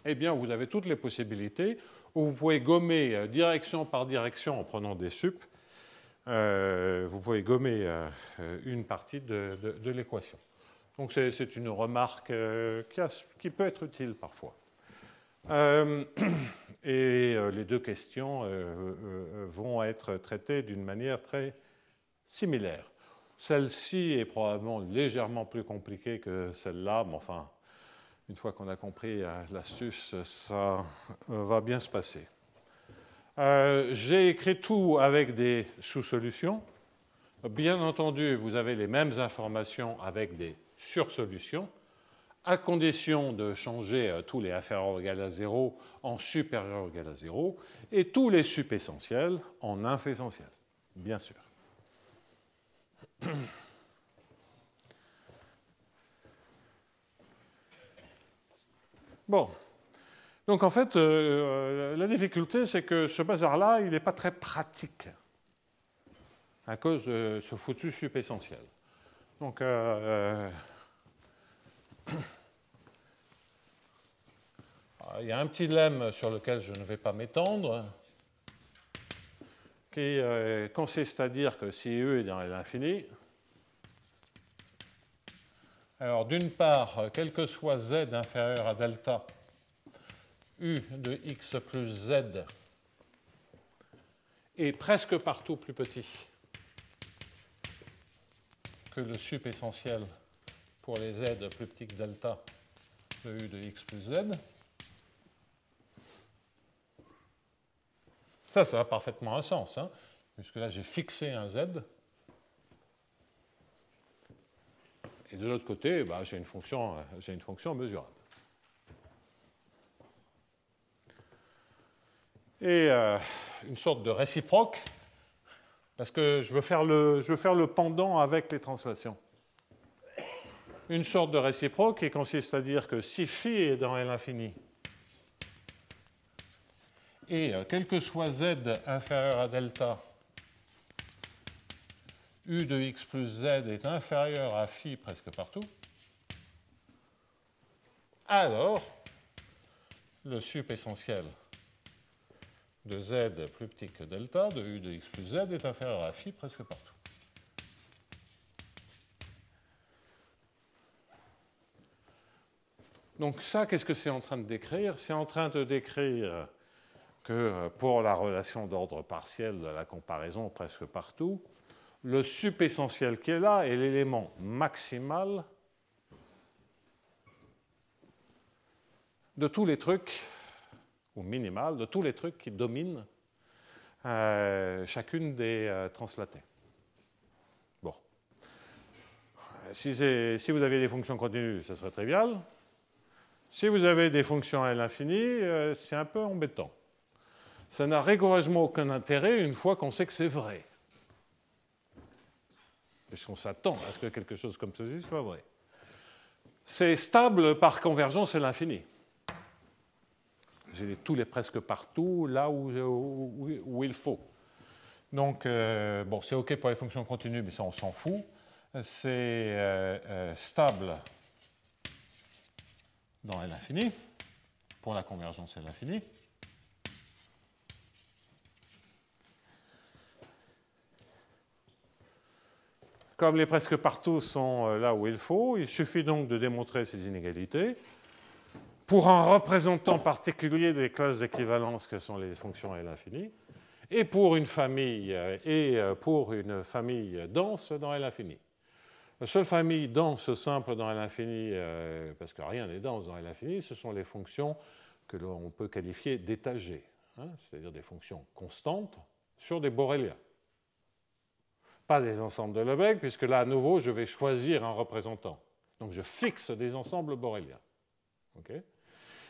A: eh bien, vous avez toutes les possibilités où vous pouvez gommer direction par direction en prenant des sup, vous pouvez gommer une partie de l'équation. Donc, c'est une remarque qui peut être utile parfois. Et les deux questions vont être traitées d'une manière très similaire. Celle-ci est probablement légèrement plus compliquée que celle-là, mais enfin, une fois qu'on a compris l'astuce, ça va bien se passer. J'ai écrit tout avec des sous-solutions. Bien entendu, vous avez les mêmes informations avec des sursolutions, à condition de changer tous les inférieurs ou égal à 0 en supérieurs ou égal à 0, et tous les sup essentiels en inf essentiel, bien sûr. Bon. Donc en fait, la difficulté, c'est que ce bazar-là, il n'est pas très pratique à cause de ce foutu sup essentiel. Donc, il y a un petit lemme sur lequel je ne vais pas m'étendre, qui consiste à dire que si E est dans l'infini, alors d'une part, quel que soit Z inférieur à delta, U de x plus z est presque partout plus petit que le sup essentiel pour les z plus petits que delta de U de x plus z. Ça a parfaitement un sens, hein, puisque là j'ai fixé un z. Et de l'autre côté, bah, j'ai une fonction mesurable. Et une sorte de réciproque, parce que je veux faire le pendant avec les translations. Une sorte de réciproque qui consiste à dire que si phi est dans L infini, et quel que soit z inférieur à delta, U de x plus z est inférieur à phi presque partout, alors le sup essentiel de z plus petit que delta, de U de x plus z, est inférieur à phi presque partout. Donc ça, qu'est-ce que c'est en train de décrire? C'est en train de décrire que pour la relation d'ordre partiel de la comparaison presque partout, le sup essentiel qui est là est l'élément maximal de tous les trucs, ou minimal, de tous les trucs qui dominent chacune des translatées. Bon. Si vous aviez des fonctions continues, ça serait trivial. Si vous avez des fonctions à l'infini, c'est un peu embêtant. Ça n'a rigoureusement aucun intérêt une fois qu'on sait que c'est vrai. Puisqu'on s'attend à ce que quelque chose comme ceci soit vrai. C'est stable par convergence à l'infini. J'ai tous les presque partout, là où il faut. Donc, bon, c'est OK pour les fonctions continues, mais ça, on s'en fout. C'est stable dans l'infini, pour la convergence à l'infini. Comme les presque partout sont là où il faut, il suffit donc de démontrer ces inégalités. Pour un représentant particulier des classes d'équivalence que sont les fonctions à l'infini, et pour une famille dense dans l'infini. La seule famille dense simple dans l'infini, parce que rien n'est dense dans l'infini, ce sont les fonctions que l'on peut qualifier d'étagées, hein, c'est-à-dire des fonctions constantes sur des borréliens. Pas des ensembles de Lebesgue, puisque là, à nouveau, je vais choisir un représentant. Donc, je fixe des ensembles borréliens. Okay,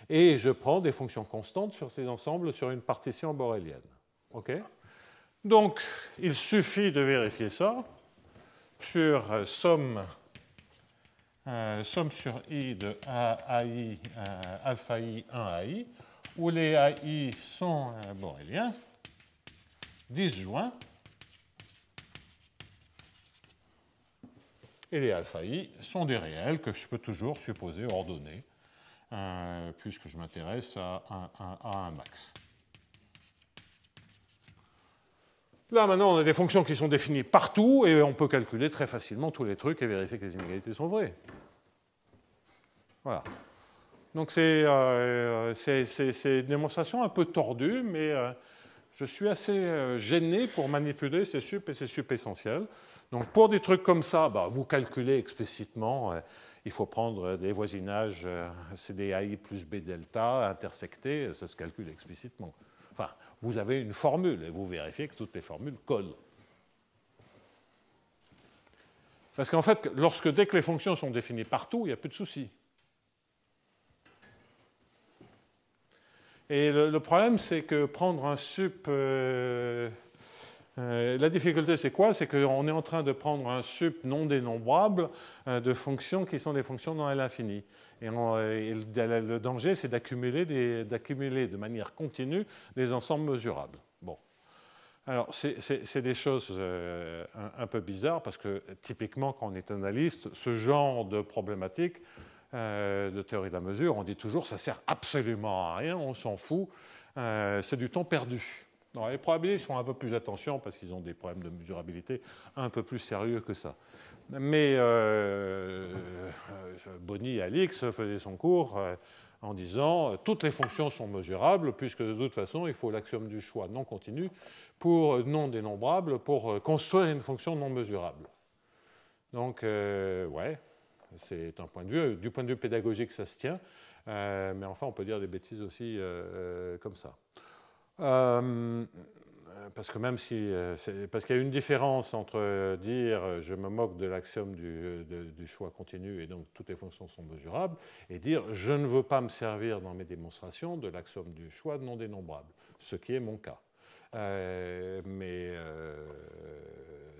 A: et je prends des fonctions constantes sur ces ensembles sur une partition borrélienne. Okay, donc, il suffit de vérifier ça sur somme sur I de AI, alpha I, 1 AI, où les AI sont borréliens, disjoints, et les alpha I sont des réels que je peux toujours supposer ordonnés, puisque je m'intéresse à un max. Là, maintenant, on a des fonctions qui sont définies partout, et on peut calculer très facilement tous les trucs et vérifier que les inégalités sont vraies. Voilà. Donc, c'est une démonstration un peu tordue, mais je suis assez gêné pour manipuler ces sup et ces sup essentiels. Donc, pour des trucs comme ça, bah, vous calculez explicitement. Il faut prendre des voisinages CDI plus B delta, intersectés, ça se calcule explicitement. Enfin, vous avez une formule et vous vérifiez que toutes les formules collent. Parce qu'en fait, dès que les fonctions sont définies partout, il n'y a plus de souci. Et le problème, c'est que prendre un sup... la difficulté, c'est quoi? C'est qu'on est en train de prendre un sup non dénombrable de fonctions qui sont des fonctions dans l'infini. Et le danger, c'est d'accumuler de manière continue des ensembles mesurables. Bon. Alors, c'est des choses un peu bizarres, parce que typiquement, quand on est analyste, ce genre de problématique de théorie de la mesure, on dit toujours ça ne sert absolument à rien, on s'en fout, c'est du temps perdu. Non, les probabilistes font un peu plus attention parce qu'ils ont des problèmes de mesurabilité un peu plus sérieux que ça. Mais Boni et Alix faisaient son cours en disant toutes les fonctions sont mesurables puisque de toute façon il faut l'axiome du choix non continu pour non dénombrable pour construire une fonction non mesurable. Donc, ouais, c'est un point de vue. Du point de vue pédagogique, ça se tient. Mais enfin, on peut dire des bêtises aussi comme ça. Parce que même si... parce qu'il y a une différence entre dire je me moque de l'axiome du choix continu et donc toutes les fonctions sont mesurables et dire je ne veux pas me servir dans mes démonstrations de l'axiome du choix non dénombrable, ce qui est mon cas. Mais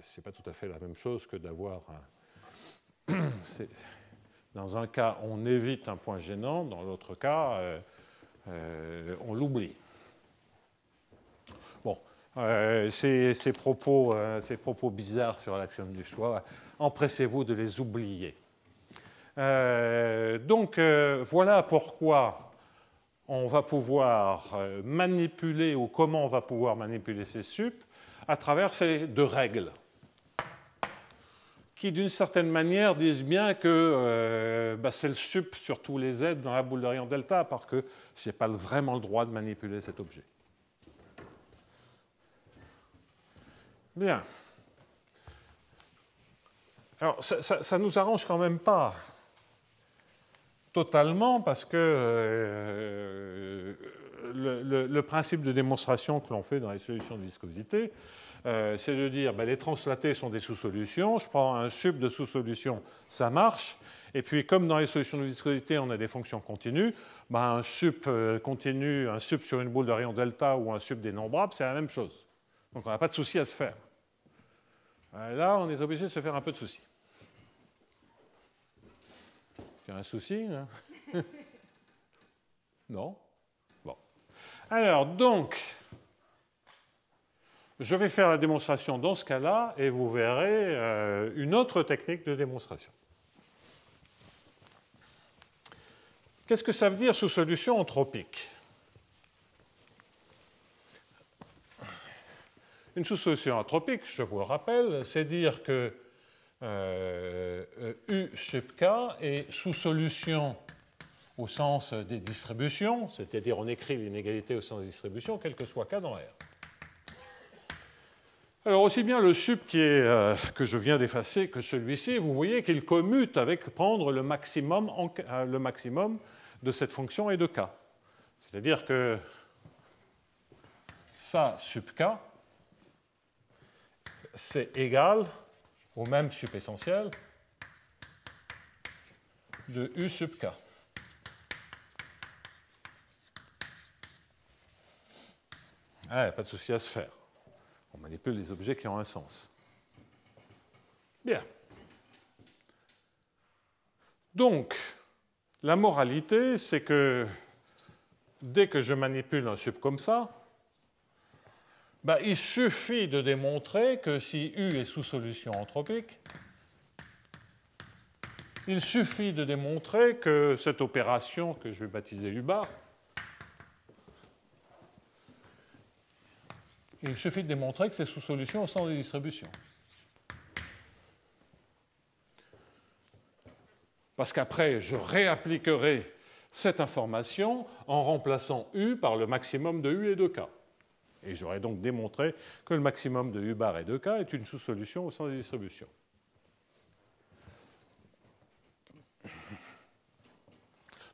A: ce n'est pas tout à fait la même chose que d'avoir un... Dans un cas, on évite un point gênant, dans l'autre cas, on l'oublie. Bon, ces propos bizarres sur l'axiome du choix, empressez-vous de les oublier. Donc, voilà pourquoi on va pouvoir manipuler, ou comment on va pouvoir manipuler ces sup à travers ces deux règles qui, d'une certaine manière, disent bien que c'est le sup sur tous les z dans la boule de rayon delta, parce que je n'ai pas vraiment le droit de manipuler cet objet. Bien. Alors, ça ne nous arrange quand même pas totalement, parce que le principe de démonstration que l'on fait dans les solutions de viscosité, c'est de dire les translatés sont des sous-solutions, je prends un sup de sous-solution, ça marche, et puis comme dans les solutions de viscosité on a des fonctions continues, un sup continu, un sup sur une boule de rayon delta ou un sup dénombrable, c'est la même chose. Donc on n'a pas de souci à se faire. Là, on est obligé de se faire un peu de souci. Il y a un souci, hein? Non? Bon. Alors, donc... je vais faire la démonstration dans ce cas-là et vous verrez une autre technique de démonstration. Qu'est-ce que ça veut dire sous-solution entropique? Une sous-solution entropique, je vous le rappelle, c'est dire que U sub K est sous-solution au sens des distributions, c'est-à-dire on écrit l'inégalité au sens des distributions, quel que soit K dans R. Alors, aussi bien le sup que je viens d'effacer que celui-ci, vous voyez qu'il commute avec prendre le maximum de cette fonction et de K. C'est-à-dire que ça, sub K, c'est égal au même sup essentiel de U sub K. Pas de souci à se faire. On manipule les objets qui ont un sens. Bien. Donc, la moralité, c'est que dès que je manipule un sup comme ça, il suffit de démontrer que si U est sous-solution entropique, il suffit de démontrer que cette opération, que je vais baptiser U bar, il suffit de démontrer que c'est sous-solution au sens des distributions. Parce qu'après, je réappliquerai cette information en remplaçant U par le maximum de U et de K. Et j'aurai donc démontré que le maximum de U bar et de K est une sous-solution au sens des distributions.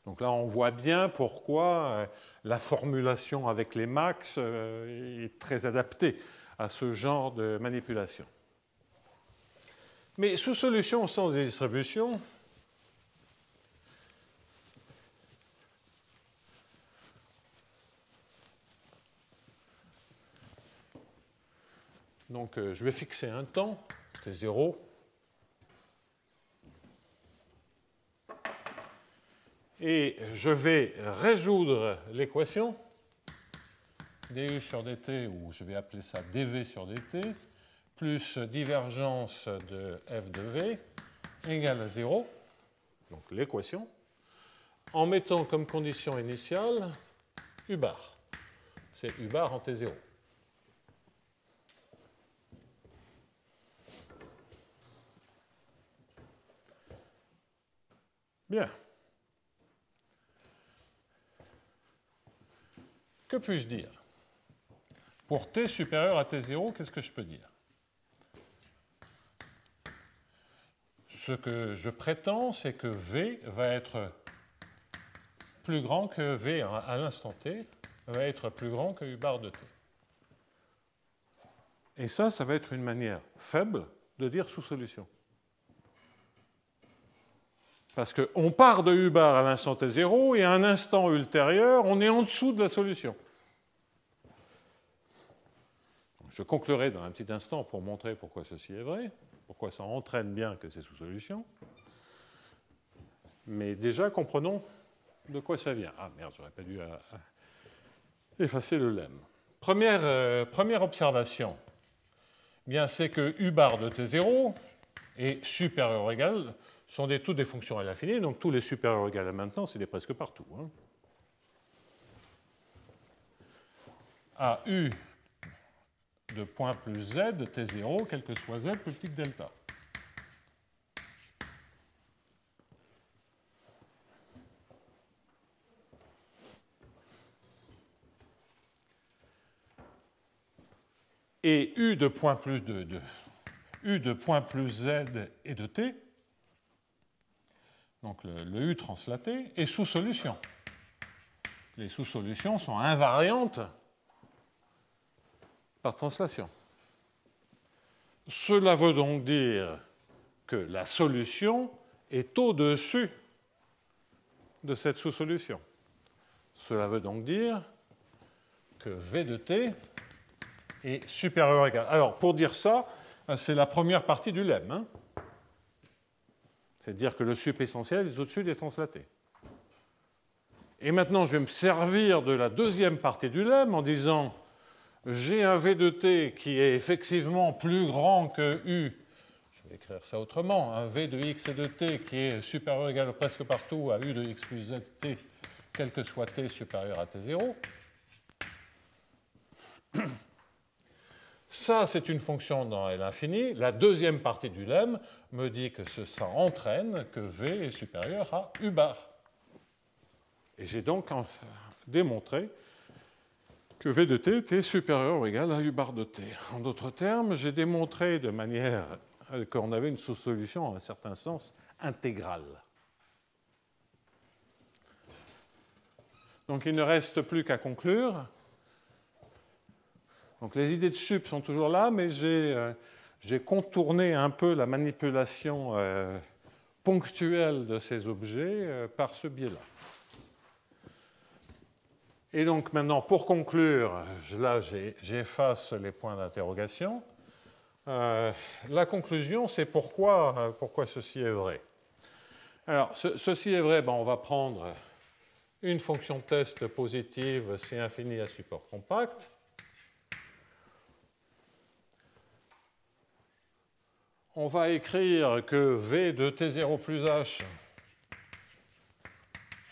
A: Donc là, on voit bien pourquoi la formulation avec les max est très adaptée à ce genre de manipulation. Mais sous-solution au sens des distributions, donc je vais fixer un temps, c'est 0. Et je vais résoudre l'équation du sur dt, ou je vais appeler ça dv sur dt, plus divergence de f de v égale à 0, donc l'équation, en mettant comme condition initiale u bar. C'est u bar en t0. Bien. Que puis-je dire? Pour t supérieur à t0, qu'est-ce que je peux dire? Ce que je prétends, c'est que V va être plus grand que V à l'instant t, va être plus grand que U bar de t. Et ça va être une manière faible de dire sous-solution. Parce qu'on part de U bar à l'instant t0 et à un instant ultérieur, on est en dessous de la solution. Je conclurai dans un petit instant pour montrer pourquoi ceci est vrai, pourquoi ça entraîne bien que c'est sous-solution. Mais déjà, comprenons de quoi ça vient. Ah merde, j'aurais pas dû effacer le lemme. Première observation, bien, c'est que U bar de T0 est supérieur ou égal, sont toutes des fonctions à l'infini, donc tous les supérieurs ou égal à maintenant, c'est des presque partout. Hein. À U de point plus Z de T0, quel que soit Z plus petit que delta. Et U de point plus U de point plus Z et de T, donc le U translaté, est sous-solution. Les sous-solutions sont invariantes par translation. Cela veut donc dire que la solution est au-dessus de cette sous-solution. Cela veut donc dire que V de t est supérieur ou égal. Alors, pour dire ça, c'est la première partie du lemme. Hein. C'est-à-dire que le sup essentiel est au-dessus des translatés. Et maintenant, je vais me servir de la deuxième partie du lemme en disant j'ai un V de t qui est effectivement plus grand que U. Je vais écrire ça autrement. Un V de x et de t qui est supérieur ou égal presque partout à U de x plus zt, quel que soit t supérieur à t0. Ça, c'est une fonction dans L infini. La deuxième partie du lemme me dit que ça entraîne que V est supérieur à U bar. Et j'ai donc démontré que V de t était supérieur ou égal à U bar de t. En d'autres termes, j'ai démontré de manière qu'on avait une sous-solution, en un certain sens, intégrale. Donc il ne reste plus qu'à conclure. Donc les idées de sup sont toujours là, mais j'ai contourné un peu la manipulation ponctuelle de ces objets par ce biais-là. Et donc maintenant, pour conclure, là j'efface les points d'interrogation. La conclusion, c'est pourquoi ceci est vrai. Alors, ceci est vrai, on va prendre une fonction de test positive C infini à support compact. On va écrire que V de T0 plus H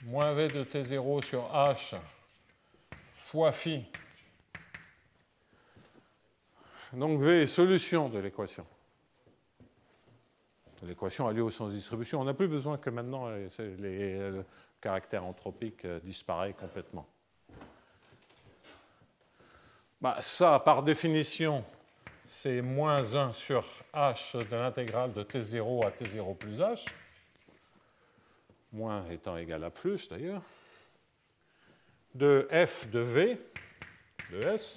A: moins V de T0 sur H fois phi. Donc V est solution de l'équation. L'équation a lieu au sens de distribution. On n'a plus besoin que maintenant le caractère anthropique disparaît complètement. Ça, par définition, c'est moins 1 sur h de l'intégrale de t0 à t0 plus h, moins étant égal à plus d'ailleurs, de f de v, de s,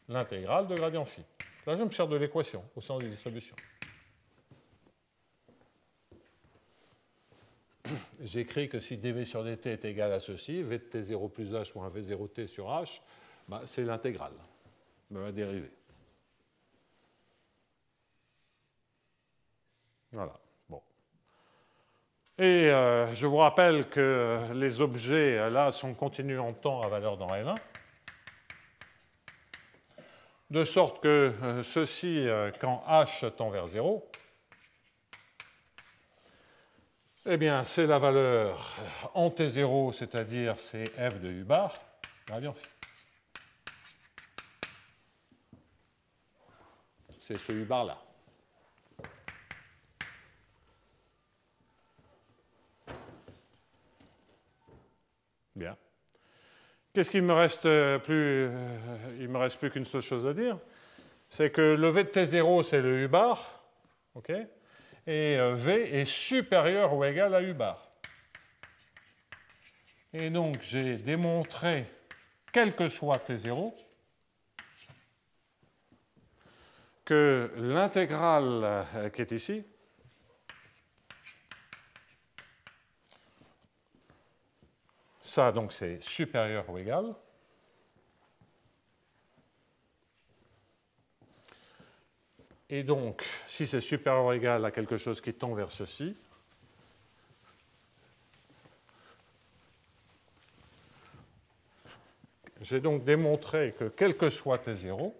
A: l'intégrale de gradient phi. Là, je me sers de l'équation au sens des distributions. J'écris que si dv sur dt est égal à ceci, v de t0 plus h moins v0t sur h, c'est l'intégrale de la dérivée. Voilà. Bon. Et je vous rappelle que les objets, là, sont continus en temps à valeur dans L1. De sorte que ceci, quand h tend vers 0, eh bien, c'est la valeur en T0, c'est-à-dire c'est f de U bar, gradient phi. C'est ce U bar là. Bien. Qu'est-ce qu'il me reste plus il me reste plus qu'une seule chose à dire. C'est que le V de T0, c'est le U bar. OK? Et V est supérieur ou égal à U bar. Et donc, j'ai démontré, quel que soit T0, que l'intégrale qui est ici, ça, donc, c'est supérieur ou égal. Et donc, si c'est supérieur ou égal à quelque chose qui tend vers ceci, j'ai donc démontré que quel que soit T0,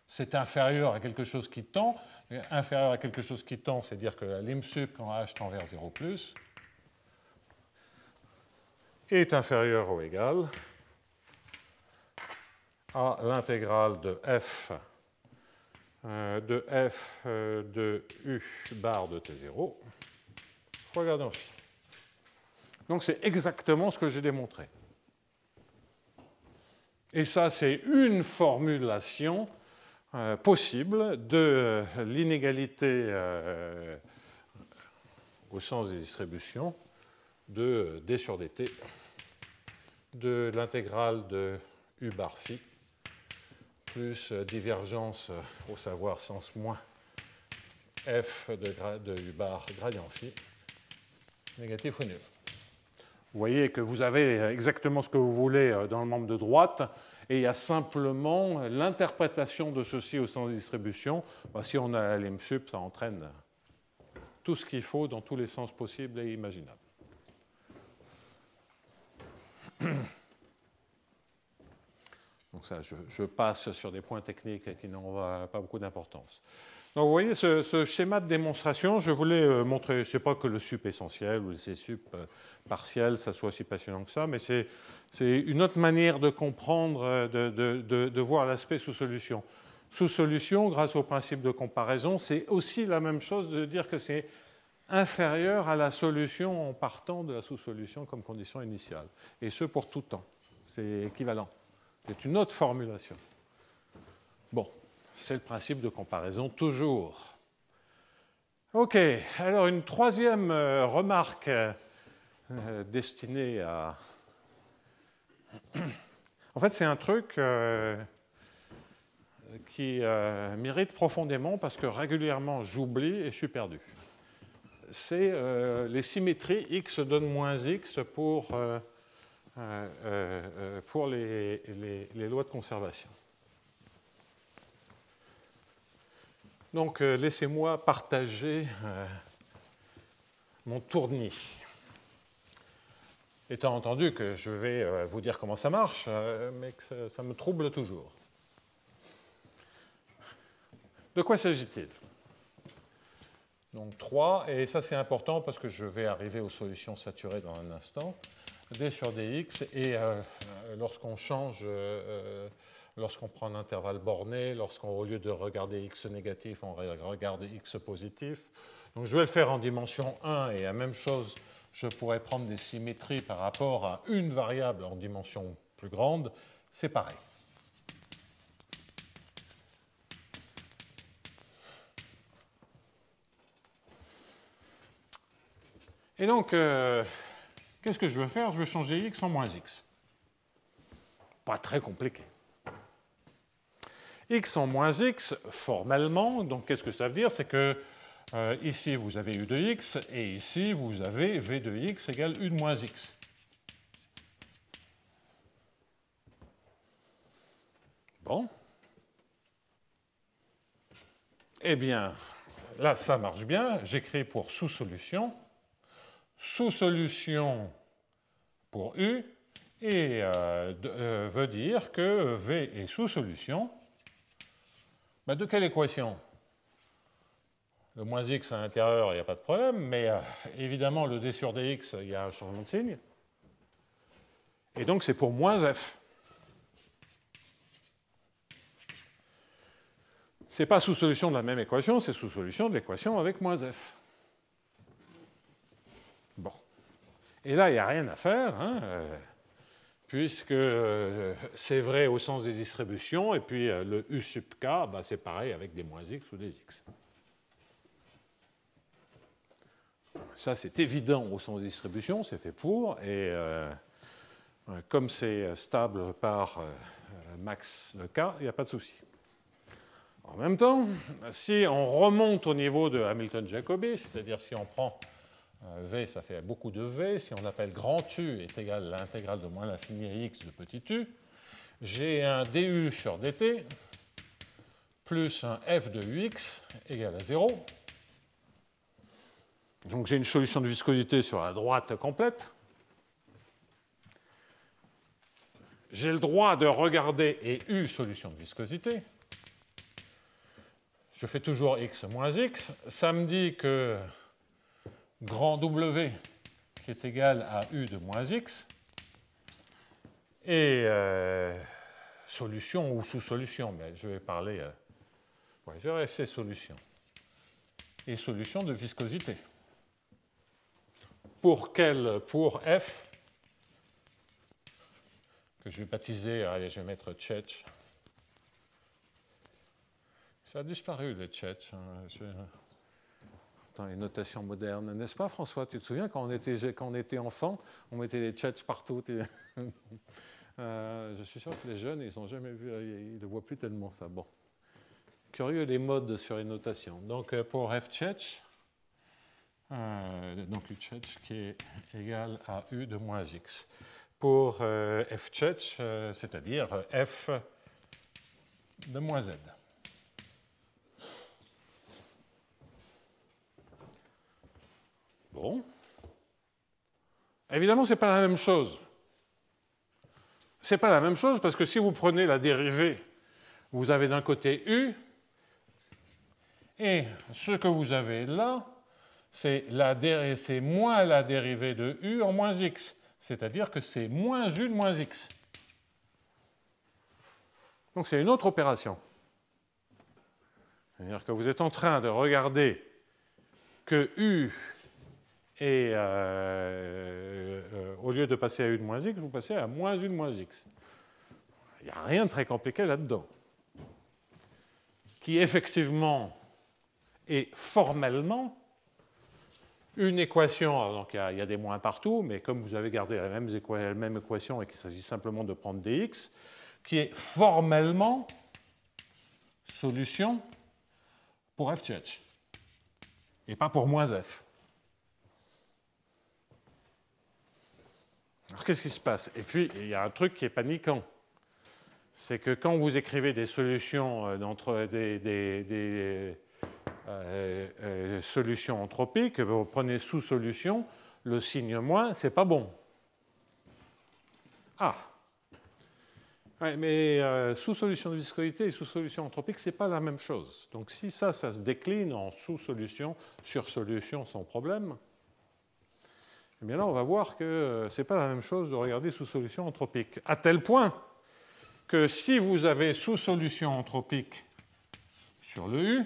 A: c'est inférieur à quelque chose qui tend. Inférieur à quelque chose qui tend, c'est dire que la lim sup quand h tend vers 0 plus est inférieur ou égal à l'intégrale de f de u bar de T0 fois gradient phi. Donc c'est exactement ce que j'ai démontré. Et ça, c'est une formulation possible de l'inégalité au sens des distributions de d sur dt de l'intégrale de u bar phi plus divergence au savoir sens moins f de u bar gradient phi négatif ou nul. Vous voyez que vous avez exactement ce que vous voulez dans le membre de droite, et il y a simplement l'interprétation de ceci au sens de distribution. Si on a la lim sup, ça entraîne tout ce qu'il faut dans tous les sens possibles et imaginables. Donc ça, je passe sur des points techniques qui n'ont pas beaucoup d'importance. Donc vous voyez, ce schéma de démonstration, je voulais montrer, ce n'est pas que le sup essentiel ou le c-sup partiel, ça soit aussi passionnant que ça, mais c'est une autre manière de comprendre, de voir l'aspect sous-solution. Sous-solution, grâce au principe de comparaison, c'est aussi la même chose de dire que c'est inférieur à la solution en partant de la sous-solution comme condition initiale. Et ce, pour tout temps. C'est équivalent. C'est une autre formulation. Bon. C'est le principe de comparaison, toujours. OK, alors une troisième remarque destinée à... En fait, c'est un truc qui m'irrite profondément parce que régulièrement j'oublie et je suis perdu. C'est les symétries x donne moins x pour les lois de conservation. Donc, laissez-moi partager mon tournis. Étant entendu que je vais vous dire comment ça marche, mais que ça me trouble toujours. De quoi s'agit-il? Donc 3, et ça c'est important parce que je vais arriver aux solutions saturées dans un instant. D sur dx, et lorsqu'on change... lorsqu'on prend un intervalle borné, au lieu de regarder x négatif, on regarde x positif. Donc je vais le faire en dimension 1, et la même chose, je pourrais prendre des symétries par rapport à une variable en dimension plus grande, c'est pareil. Et donc, qu'est-ce que je veux faire? Je veux changer x en moins x. Pas très compliqué. X en moins x, formellement, donc qu'est-ce que ça veut dire? C'est que ici, vous avez u de x, et ici, vous avez v de x égale u de moins x. Bon. Eh bien, là, ça marche bien. J'écris pour sous-solution. Sous-solution pour u, et veut dire que v est sous-solution. De quelle équation? Le moins x à l'intérieur, il n'y a pas de problème, mais évidemment, le d sur dx, il y a un changement de signe. Et donc, c'est pour moins f. Ce n'est pas sous-solution de la même équation, c'est sous-solution de l'équation avec moins f. Bon. Et là, il n'y a rien à faire. Hein. puisque c'est vrai au sens des distributions, et puis le U sub k, bah, c'est pareil avec des moins x ou des x. Ça, c'est évident au sens des distributions, c'est fait pour, et comme c'est stable par max de k, il n'y a pas de souci. En même temps, si on remonte au niveau de Hamilton-Jacobi, c'est-à-dire si on prend V, ça fait beaucoup de V, si on appelle grand U est égal à l'intégrale de moins l'infini x de petit u, j'ai un du sur dt plus un f de ux égal à 0. Donc j'ai une solution de viscosité sur la droite complète. J'ai le droit de regarder et U solution de viscosité. Je fais toujours x moins x. Ça me dit que grand W qui est égal à U de moins x et solution ou sous-solution, mais je vais parler, je vais rester solution, et solution de viscosité. Pour f, que je vais baptiser, allez, je vais mettre Tchetch. Ça a disparu, le Tchetch, dans les notations modernes, n'est-ce pas, François? Tu te souviens, quand on était enfant, on mettait des Tchetch partout. Je suis sûr que les jeunes, ils n'ont jamais vu, ils ne voient plus tellement ça. Bon. Curieux les modes sur les notations. Donc, pour f Tchetch, donc U Tchetch qui est égal à U de moins x. Pour f Tchetch, c'est-à-dire f de moins z. Bon. Évidemment, ce n'est pas la même chose. Ce n'est pas la même chose parce que si vous prenez la dérivée, vous avez d'un côté U, et ce que vous avez là, c'est moins la dérivée de U en moins x, c'est-à-dire que c'est moins U de moins x. Donc c'est une autre opération. C'est-à-dire que vous êtes en train de regarder que U et au lieu de passer à U de moins x, vous passez à moins U de moins x. Il n'y a rien de très compliqué là-dedans. Qui effectivement est formellement une équation, donc il y a des moins partout, mais comme vous avez gardé la même équation et qu'il s'agit simplement de prendre dx, qui est formellement solution pour f Tchetch, et pas pour moins f. Alors qu'est-ce qui se passe? Et puis, il y a un truc qui est paniquant. C'est que quand vous écrivez des solutions entre des solutions entropiques, vous prenez sous-solution, le signe moins, c'est pas bon. Ah! Ouais, mais sous-solution de viscosité et sous-solution entropique, c'est pas la même chose. Donc si ça se décline en sous-solution, sur solution sans problème, eh bien là, on va voir que ce n'est pas la même chose de regarder sous-solution entropique. À tel point que si vous avez sous-solution entropique sur le U,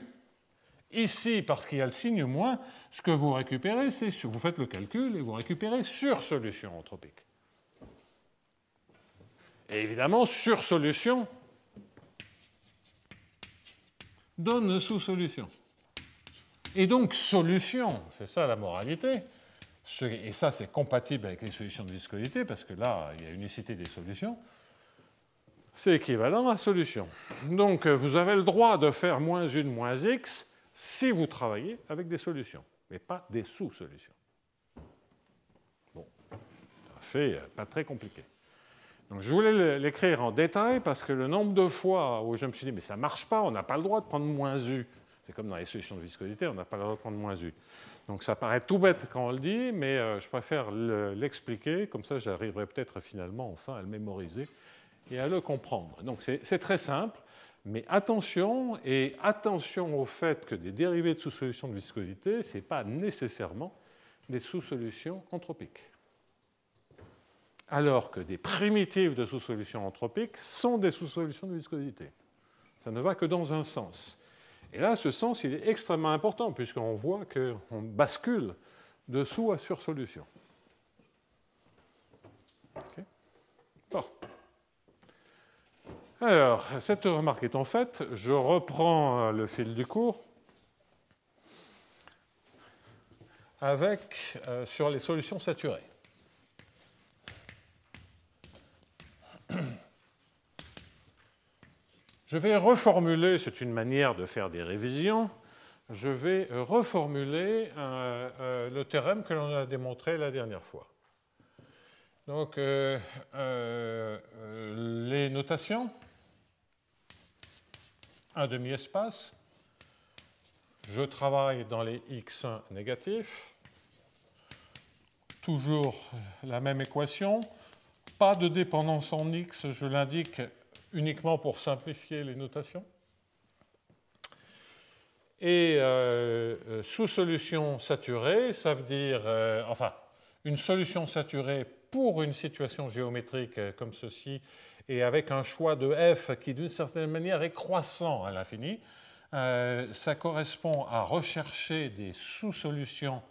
A: ici, parce qu'il y a le signe moins, ce que vous récupérez, c'est, vous faites le calcul et vous récupérez sur solution entropique. Et évidemment, sur solution donne sous-solution. Et donc, solution, c'est ça la moralité. Et ça, c'est compatible avec les solutions de viscosité, parce que là, il y a unicité des solutions. C'est équivalent à solution. Donc, vous avez le droit de faire moins une, moins x, si vous travaillez avec des solutions, mais pas des sous-solutions. Bon, ça fait pas très compliqué. Donc, je voulais l'écrire en détail, parce que le nombre de fois où je me suis dit, mais ça ne marche pas, on n'a pas le droit de prendre moins u. C'est comme dans les solutions de viscosité, on n'a pas le droit de prendre moins u. Donc ça paraît tout bête quand on le dit, mais je préfère l'expliquer, comme ça j'arriverai peut-être finalement enfin à le mémoriser et à le comprendre. Donc c'est très simple, mais attention, et attention au fait que des dérivés de sous-solutions de viscosité, ce n'est pas nécessairement des sous-solutions entropiques. Alors que des primitives de sous-solutions entropiques sont des sous-solutions de viscosité. Ça ne va que dans un sens. Et là, ce sens, il est extrêmement important, puisqu'on voit qu'on bascule de sous à sur solution. Okay. Bon. Alors, cette remarque étant faite, je reprends le fil du cours avec, sur les solutions saturées. Je vais reformuler, c'est une manière de faire des révisions, je vais reformuler le théorème que l'on a démontré la dernière fois. Donc, les notations, un demi-espace, je travaille dans les x1 négatifs, toujours la même équation, pas de dépendance en x, je l'indique uniquement pour simplifier les notations. Et sous solution saturée, ça veut dire, enfin, une solution saturée pour une situation géométrique comme ceci, et avec un choix de f qui, d'une certaine manière, est croissant à l'infini, ça correspond à rechercher des sous-solutions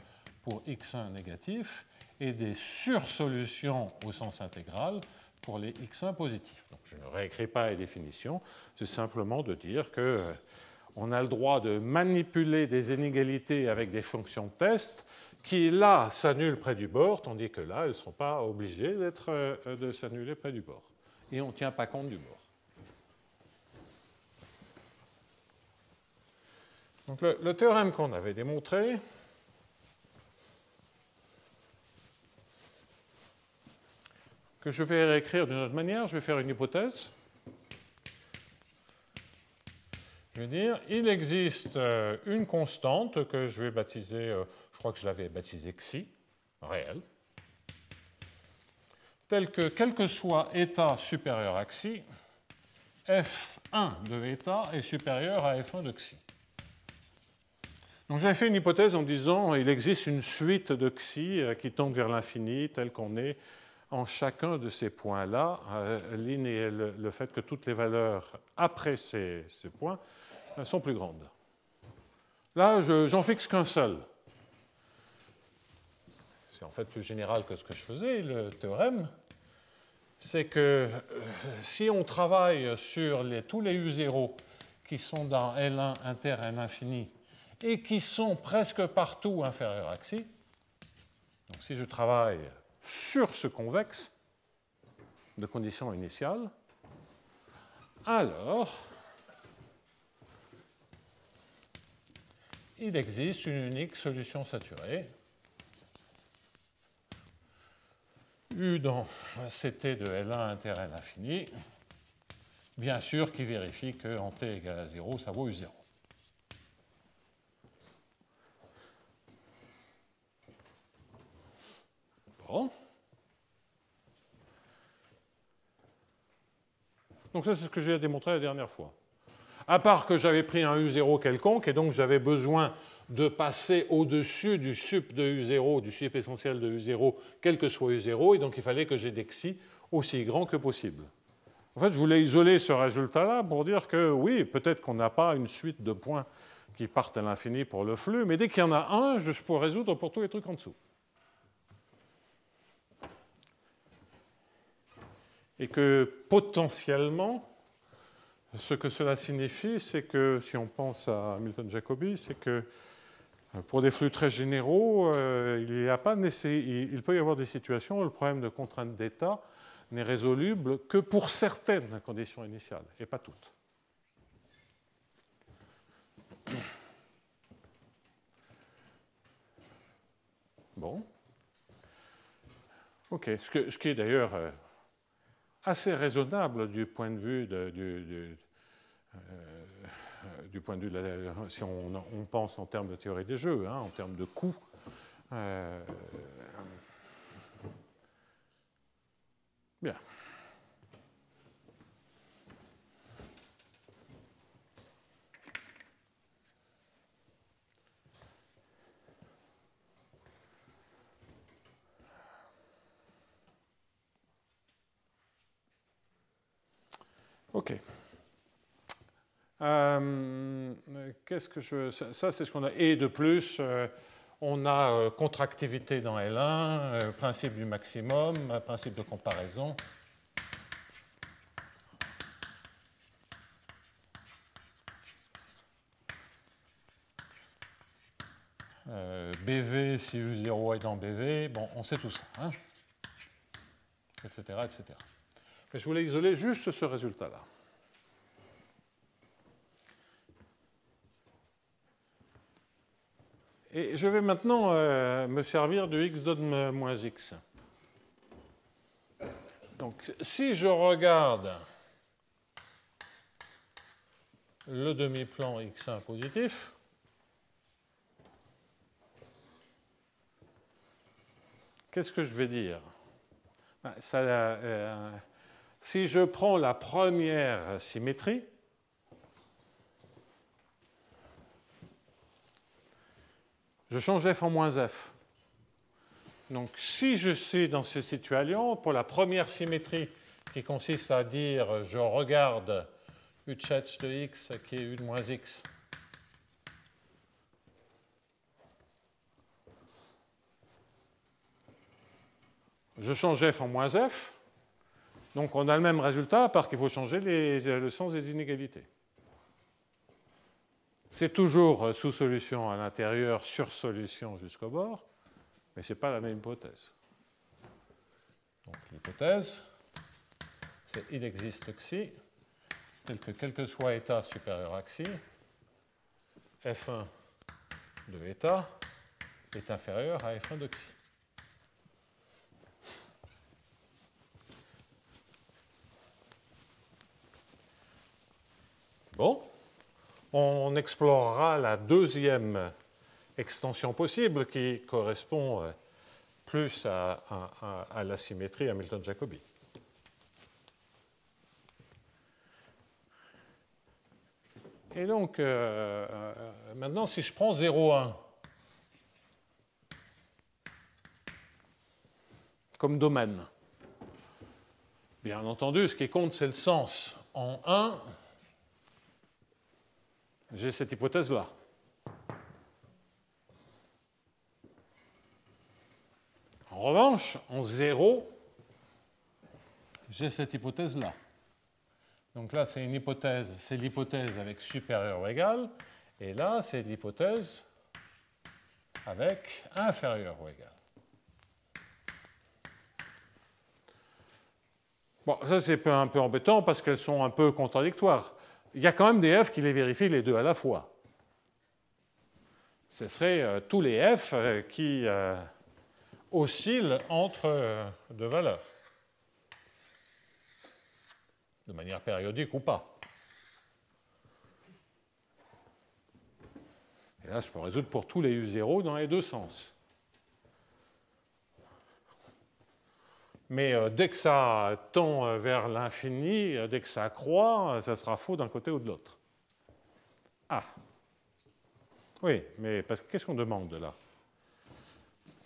A: pour x1 négatif et des sursolutions au sens intégral pour les x1 positifs. Donc, je ne réécris pas les définitions, c'est simplement de dire qu'on a le droit de manipuler des inégalités avec des fonctions de test qui, là, s'annulent près du bord, tandis que là, elles ne sont pas obligées de s'annuler près du bord. Et on ne tient pas compte du bord. Donc, le théorème qu'on avait démontré, que je vais réécrire d'une autre manière, je vais faire une hypothèse. Je vais dire, il existe une constante que je vais baptiser, je crois que je l'avais baptisée xi, réelle, telle que, quel que soit état supérieur à xi, f1 de état est supérieur à f1 de xi. Donc j'avais fait une hypothèse en disant il existe une suite de xi qui tend vers l'infini, telle qu'on est en chacun de ces points-là, lié le fait que toutes les valeurs après ces points sont plus grandes. Là, j'en fixe qu'un seul. C'est en fait plus général que ce que je faisais, le théorème. C'est que si on travaille sur tous les U0 qui sont dans L1 inter N infini et qui sont presque partout inférieurs à xi, donc si je travaille sur ce convexe de condition initiale, alors il existe une unique solution saturée U dans Ct de L1 inter N infini, bien sûr qui vérifie que en t égale à 0, ça vaut U0. Bon. Donc ça, c'est ce que j'ai démontré la dernière fois. À part que j'avais pris un U0 quelconque, et donc j'avais besoin de passer au-dessus du sup de U0, du sup essentiel de U0, quel que soit U0, et donc il fallait que j'ai des xi aussi grands que possible. En fait, je voulais isoler ce résultat-là pour dire que oui, peut-être qu'on n'a pas une suite de points qui partent à l'infini pour le flux, mais dès qu'il y en a un, je peux résoudre pour tous les trucs en dessous. Et que potentiellement, ce que cela signifie, c'est que, si on pense à Hamilton-Jacobi, c'est que pour des flux très généraux, il peut y avoir des situations où le problème de contrainte d'état n'est résoluble que pour certaines conditions initiales, et pas toutes. Bon. OK. Ce qui est d'ailleurs assez raisonnable du point de vue si on pense en termes de théorie des jeux, hein, en termes de coût. Bien. OK. Qu'est-ce que ça, c'est ce qu'on a. Et de plus, on a contractivité dans L1, principe du maximum, principe de comparaison. BV si U0 est dans BV, bon, on sait tout ça, hein, etc., etc. Mais je voulais isoler juste ce résultat-là. Et je vais maintenant me servir de x donne moins x. Donc, si je regarde le demi-plan x1 positif, qu'est-ce que je vais dire? Si je prends la première symétrie, je change f en moins f. Donc, si je suis dans ce situation, pour la première symétrie qui consiste à dire je regarde u tchatch de x qui est u de moins x, je change f en moins f. Donc, on a le même résultat, à part qu'il faut changer le sens des inégalités. C'est toujours sous-solution à l'intérieur, sur-solution jusqu'au bord, mais ce n'est pas la même hypothèse. Donc l'hypothèse, c'est il existe xi, tel que quel que soit état supérieur à xi, f1 de état est inférieur à f1 de xi. Bon. On explorera la deuxième extension possible qui correspond plus à la symétrie Hamilton-Jacobi. Et donc, maintenant, si je prends 0,1 comme domaine, bien entendu, ce qui compte, c'est le sens. En 1, j'ai cette hypothèse-là. En revanche, en 0, j'ai cette hypothèse-là. Donc là, c'est une hypothèse, c'est l'hypothèse avec supérieur ou égal, et là, c'est l'hypothèse avec inférieur ou égal. Bon, ça, c'est un peu embêtant parce qu'elles sont un peu contradictoires. Il y a quand même des f qui les vérifient les deux à la fois. Ce seraient tous les f qui oscillent entre deux valeurs, de manière périodique ou pas. Et là, je peux résoudre pour tous les u0 dans les deux sens. Mais dès que ça tend vers l'infini, dès que ça croît, ça sera faux d'un côté ou de l'autre. Ah. Oui, mais qu'est-ce qu'on demande de là?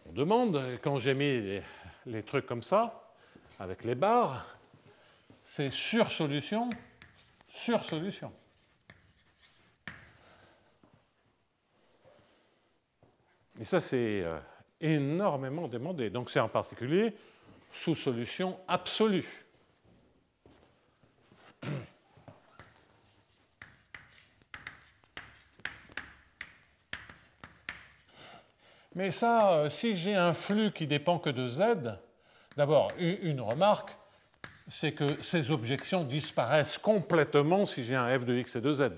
A: On demande, quand j'ai mis les trucs comme ça, avec les barres, c'est sur-solution, sur-solution. Et ça, c'est énormément demandé. Donc c'est en particulier sous-solution absolue. Mais ça, si j'ai un flux qui dépend que de z, d'abord, une remarque, c'est que ces objections disparaissent complètement si j'ai un f de x et de z.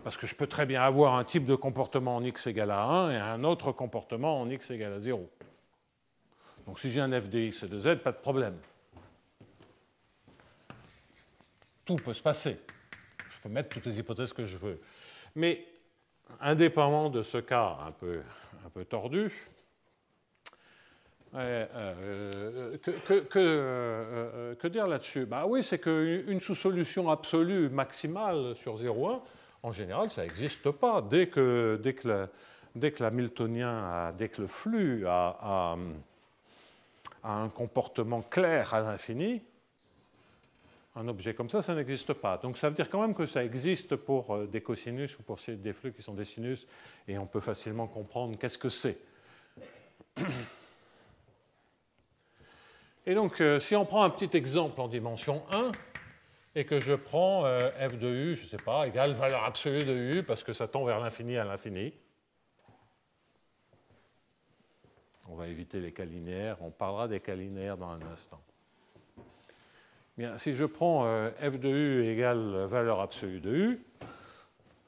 A: Parce que je peux très bien avoir un type de comportement en x égale à 1 et un autre comportement en x égale à 0. Donc si j'ai un f de x et de z, pas de problème. Tout peut se passer. Je peux mettre toutes les hypothèses que je veux. Mais indépendamment de ce cas un peu tordu, que dire là-dessus? Bah oui, c'est qu'une sous-solution absolue maximale sur 0,1, en général, ça n'existe pas. Dès que l'hamiltonien, dès que le flux a un comportement clair à l'infini, un objet comme ça n'existe pas. Donc ça veut dire quand même que ça existe pour des cosinus ou pour des flux qui sont des sinus, et on peut facilement comprendre qu'est-ce que c'est. Et donc, si on prend un petit exemple en dimension 1, et que je prends f de u, je ne sais pas, égale valeur absolue de u, parce que ça tend vers l'infini à l'infini, va éviter les cas linéaires. On parlera des cas linéaires dans un instant. Bien, si je prends f de u égale valeur absolue de u,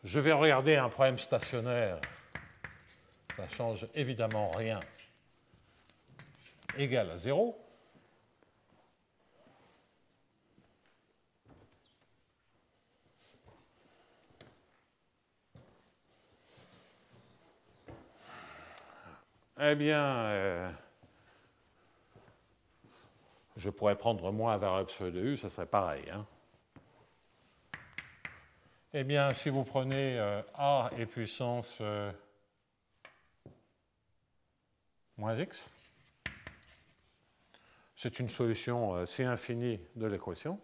A: je vais regarder un problème stationnaire. Ça ne change évidemment rien. Égal à 0. Eh bien, je pourrais prendre moins valeur absolue de u, ça serait pareil. Hein. Eh bien, si vous prenez a et puissance moins x, c'est une solution C infinie de l'équation.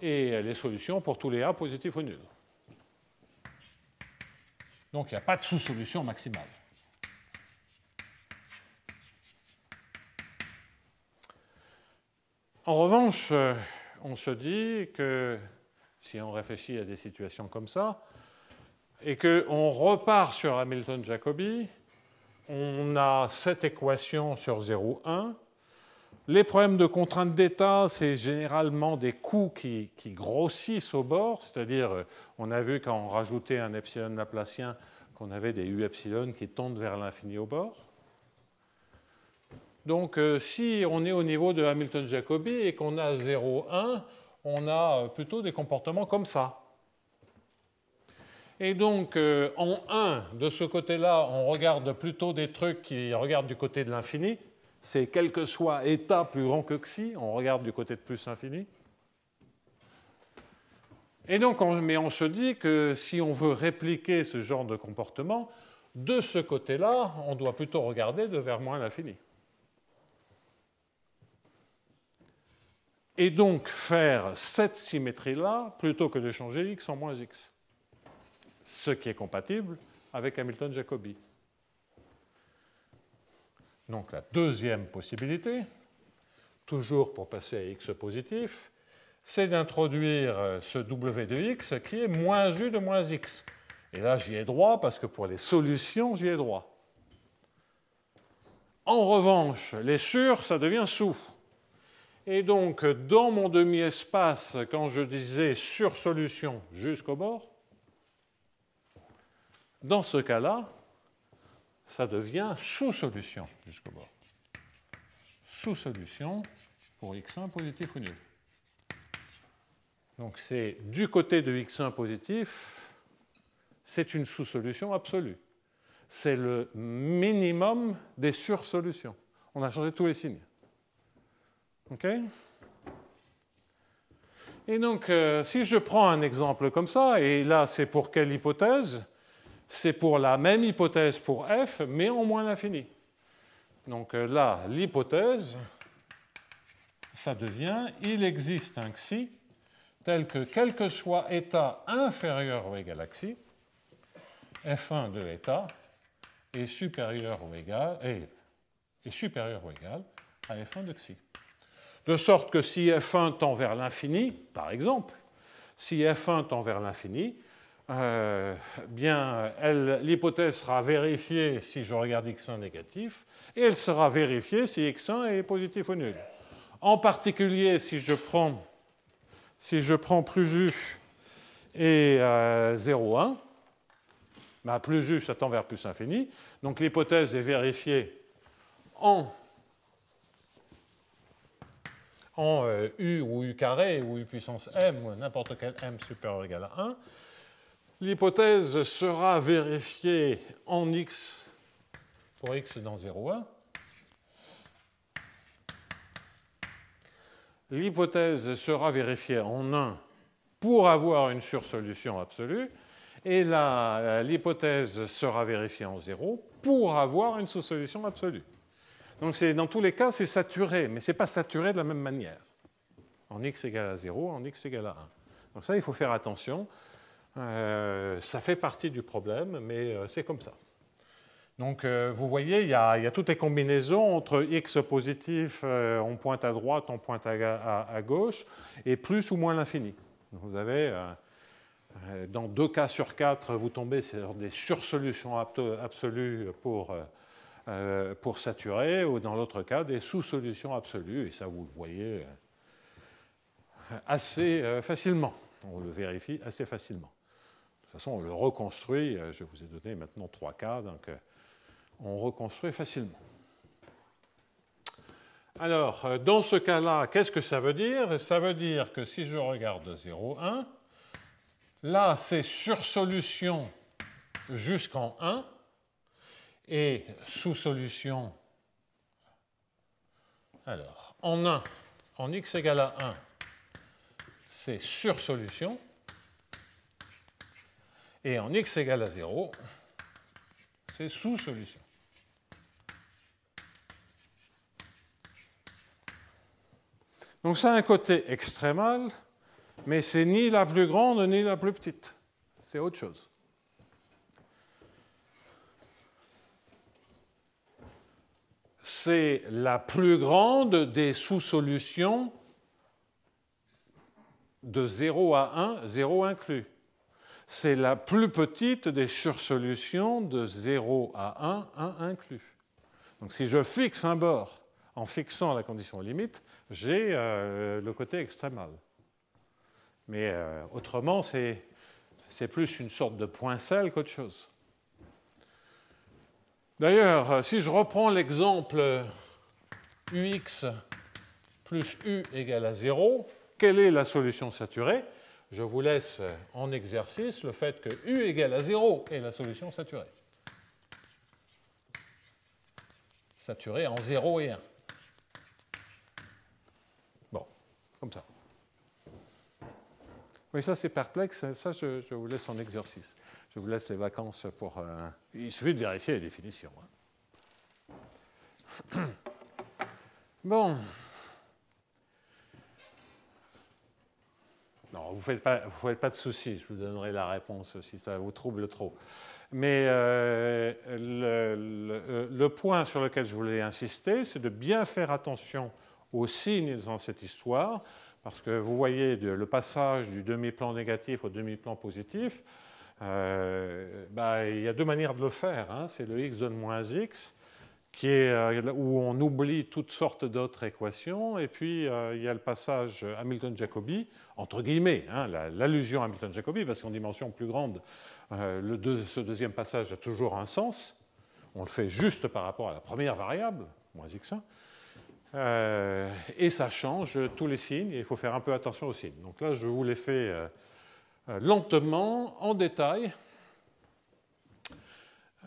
A: Et les solutions pour tous les a positifs ou nuls. Donc, il n'y a pas de sous-solution maximale. En revanche, on se dit que, si on réfléchit à des situations comme ça, et qu'on repart sur Hamilton-Jacobi, on a cette équation sur 0, 1. Les problèmes de contrainte d'état, c'est généralement des coûts qui grossissent au bord, c'est-à-dire, on a vu quand on rajoutait un epsilon laplacien qu'on avait des u epsilon qui tendent vers l'infini au bord. Donc, si on est au niveau de Hamilton-Jacobi et qu'on a 0, 1, on a plutôt des comportements comme ça. Et donc, en 1, de ce côté-là, on regarde plutôt des trucs qui regardent du côté de l'infini. C'est quel que soit état plus grand que xi, on regarde du côté de plus infini. Et donc, mais on se dit que si on veut répliquer ce genre de comportement, de ce côté-là, on doit plutôt regarder de vers moins l'infini. Et donc faire cette symétrie-là plutôt que de changer x en moins x. Ce qui est compatible avec Hamilton-Jacobi. Donc la deuxième possibilité, toujours pour passer à x positif, c'est d'introduire ce w de x qui est moins u de moins x. Et là, j'y ai droit parce que pour les solutions, j'y ai droit. En revanche, les sur, ça devient sous. Et donc, dans mon demi-espace, quand je disais sur-solution jusqu'au bord, dans ce cas-là, ça devient sous-solution jusqu'au bord. Sous-solution pour x1 positif ou nul. Donc, c'est du côté de x1 positif, c'est une sous-solution absolue. C'est le minimum des sur-solutions. On a changé tous les signes. OK? Et donc, si je prends un exemple comme ça, et là, c'est pour quelle hypothèse? C'est pour la même hypothèse pour f, mais en moins l'infini. Donc là, l'hypothèse, ça devient, il existe un xi tel que quel que soit état inférieur ou égal à xi, f1 de état est supérieur ou égal, à f1 de xi. De sorte que si f1 tend vers l'infini, par exemple, si f1 tend vers l'infini, bien, l'hypothèse sera vérifiée si je regarde x1 négatif, et elle sera vérifiée si x1 est positif ou nul. En particulier, si je prends plus u et 0, 1, bah, plus u, ça tend vers plus infini, donc l'hypothèse est vérifiée en u ou u carré ou u puissance m, ou n'importe quel m supérieur ou égal à 1, l'hypothèse sera vérifiée en x pour x dans 0, 1. L'hypothèse sera vérifiée en 1 pour avoir une sursolution absolue. Et l'hypothèse sera vérifiée en 0 pour avoir une sous-solution absolue. Donc dans tous les cas, c'est saturé, mais ce n'est pas saturé de la même manière. En x égale à 0, en x égale à 1. Donc ça, il faut faire attention. Ça fait partie du problème, mais c'est comme ça. Donc vous voyez, il y a toutes les combinaisons entre x positif, on pointe à droite, on pointe à gauche, et plus ou moins l'infini. Vous avez, dans 2 cas sur 4, vous tombez sur des sursolutions absolues pour pour saturer, ou dans l'autre cas, des sous-solutions absolues. Et ça, vous le voyez assez facilement. On le vérifie assez facilement. De toute façon, on le reconstruit. Je vous ai donné maintenant 3 cas, donc on reconstruit facilement. Alors, dans ce cas-là, qu'est-ce que ça veut dire? Ça veut dire que si je regarde 0, 1, là, c'est sur-solution jusqu'en 1, et sous-solution, alors, en 1, en x égale à 1, c'est sur-solution, et en x égale à 0, c'est sous-solution. Donc ça a un côté extrémal, mais c'est ni la plus grande ni la plus petite. C'est autre chose. C'est la plus grande des sous-solutions de 0 à 1, 0 inclus. C'est la plus petite des sursolutions de 0 à 1, 1 inclus. Donc si je fixe un bord en fixant la condition limite, j'ai le côté extrémal. Mais autrement, c'est plus une sorte de poincelle qu'autre chose. D'ailleurs, si je reprends l'exemple UX plus U égale à 0, quelle est la solution saturée? Je vous laisse en exercice le fait que U égale à 0 est la solution saturée. Saturée en 0 et 1. Bon, comme ça. Oui, ça c'est perplexe, ça je vous laisse en exercice. Je vous laisse les vacances pour... il suffit de vérifier les définitions. Hein. Bon. Non, vous ne faites pas de soucis, je vous donnerai la réponse si ça vous trouble trop. Mais le point sur lequel je voulais insister, c'est de bien faire attention aux signes dans cette histoire, parce que vous voyez le passage du demi-plan négatif au demi-plan positif, il y a deux manières de le faire. Hein. C'est le x donne moins x, qui est, où on oublie toutes sortes d'autres équations, et puis il y a le passage Hamilton-Jacobi, entre guillemets, hein, l'allusion Hamilton-Jacobi, parce qu'en dimension plus grande, ce deuxième passage a toujours un sens. On le fait juste par rapport à la première variable, moins x1, et ça change tous les signes, et il faut faire un peu attention aux signes. Donc là, je vous l'ai fait lentement, en détail,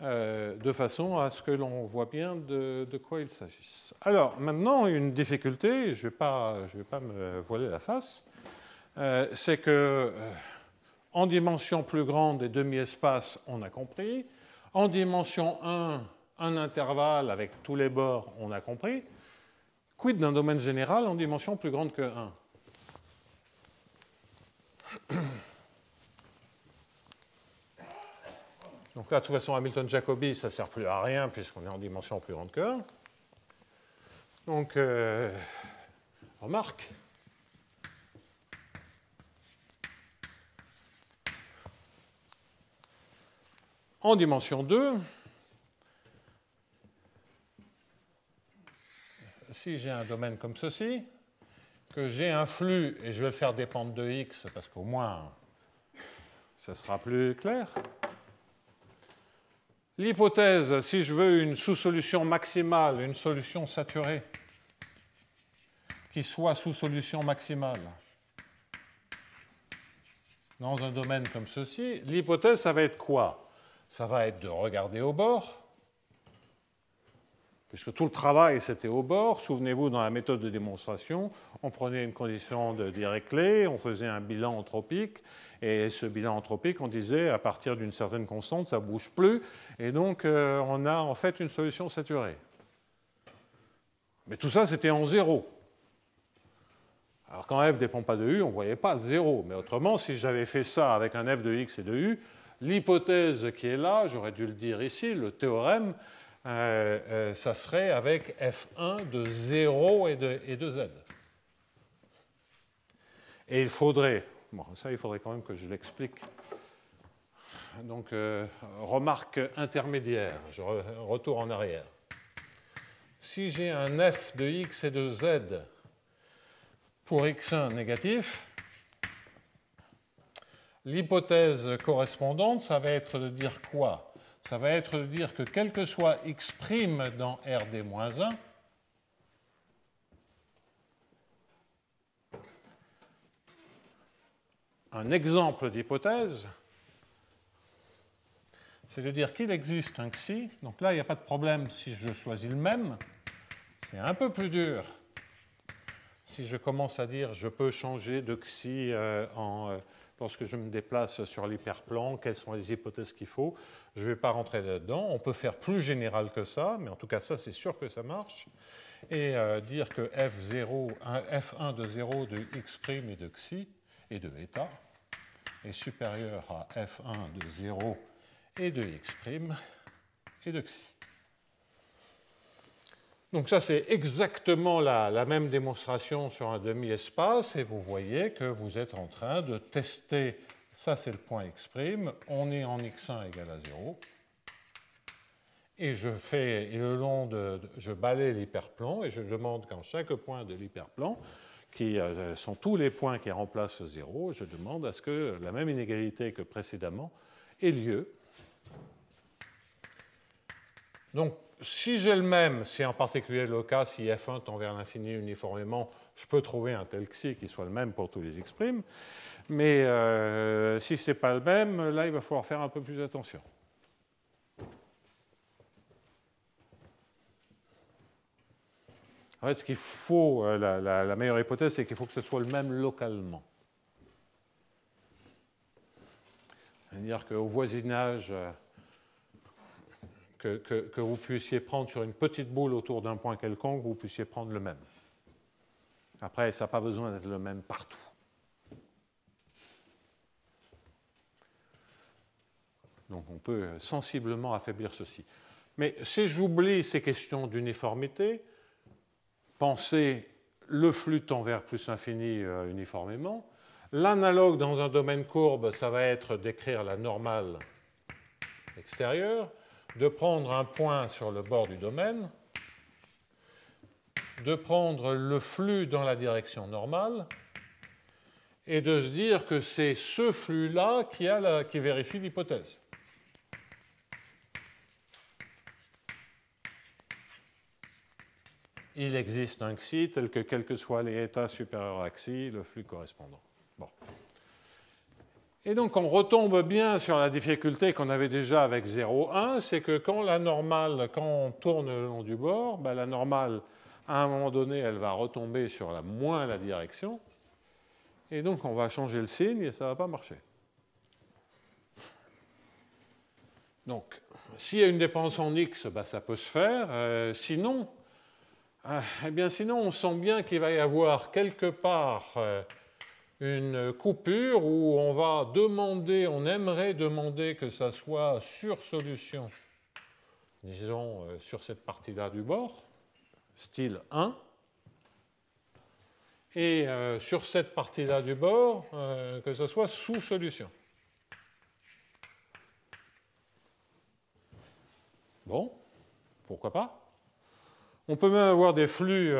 A: de façon à ce que l'on voit bien de quoi il s'agisse. Alors, maintenant, une difficulté, je ne vais pas me voiler la face, c'est que en dimension plus grande des demi-espaces, on a compris. En dimension 1, un intervalle avec tous les bords, on a compris. Quid d'un domaine général en dimension plus grande que 1 ? Donc là, de toute façon, Hamilton-Jacobi, ça ne sert plus à rien puisqu'on est en dimension plus grande que 1. Donc, remarque. En dimension 2, si j'ai un domaine comme ceci, que j'ai un flux, et je vais le faire dépendre de x, parce qu'au moins, ça sera plus clair. L'hypothèse, si je veux une sous-solution maximale, une solution saturée, qui soit sous-solution maximale, dans un domaine comme ceci, l'hypothèse, ça va être quoi? Ça va être de regarder au bord, puisque tout le travail, c'était au bord. Souvenez-vous, dans la méthode de démonstration, on prenait une condition de Dirac-Ley, on faisait un bilan anthropique, et ce bilan anthropique, on disait, à partir d'une certaine constante, ça ne bouge plus, et donc on a en fait une solution saturée. Mais tout ça, c'était en zéro. Alors quand f ne dépend pas de u, on ne voyait pas le zéro. Mais autrement, si j'avais fait ça avec un f de x et de u, l'hypothèse qui est là, j'aurais dû le dire ici, le théorème, ça serait avec f1 de 0 et de z. Et il faudrait, bon, ça il faudrait quand même que je l'explique. Donc, remarque intermédiaire, je retourne en arrière. si j'ai un f de x et de z pour x1 négatif, l'hypothèse correspondante, ça va être de dire quoi? Ça va être de dire que quel que soit x' dans Rd-1, un exemple d'hypothèse, c'est de dire qu'il existe un xi. Donc là, il n'y a pas de problème si je choisis le même. C'est un peu plus dur si je commence à dire je peux changer de xi lorsque je me déplace sur l'hyperplan, quelles sont les hypothèses qu'il faut. Je ne vais pas rentrer là-dedans. On peut faire plus général que ça, mais en tout cas, ça, c'est sûr que ça marche. Et dire que f1 de 0 de x' et de xi et de eta est supérieur à f1 de 0 et de x' et de xi. Donc ça, c'est exactement la même démonstration sur un demi-espace, et vous voyez que vous êtes en train de tester, ça c'est le point x', on est en x1 égale à 0, et je balaye l'hyperplan, et je demande qu'en chaque point de l'hyperplan, qui sont tous les points qui remplacent 0, je demande à ce que la même inégalité que précédemment ait lieu. Donc, si j'ai le même, c'est en particulier le cas si f1 tend vers l'infini uniformément, je peux trouver un tel xi qui soit le même pour tous les x'. Mais si ce n'est pas le même, là, il va falloir faire un peu plus attention. En fait, ce qu'il faut, la meilleure hypothèse, c'est qu'il faut que ce soit le même localement. C'est-à-dire qu'au voisinage, que vous puissiez prendre sur une petite boule autour d'un point quelconque, vous puissiez prendre le même. Après, ça n'a pas besoin d'être le même partout. Donc on peut sensiblement affaiblir ceci. Mais si j'oublie ces questions d'uniformité, pensez le flux tend vers plus l'infini uniformément. L'analogue dans un domaine courbe, ça va être d'écrire la normale extérieure, de prendre un point sur le bord du domaine, de prendre le flux dans la direction normale, et de se dire que c'est ce flux-là qui vérifie l'hypothèse. Il existe un xi tel que, quels que soient les états supérieurs à xi, le flux correspondant. Bon. Et donc, on retombe bien sur la difficulté qu'on avait déjà avec 0,1, c'est que quand on tourne le long du bord, ben la normale, à un moment donné, elle va retomber sur la direction, et donc on va changer le signe et ça ne va pas marcher. Donc, s'il y a une dépense en x, ben ça peut se faire. Sinon, on sent bien qu'il va y avoir quelque part une coupure où on aimerait demander que ça soit sur solution, disons sur cette partie-là du bord, style 1, et sur cette partie-là du bord, que ce soit sous solution. Bon, pourquoi pas? On peut même avoir des flux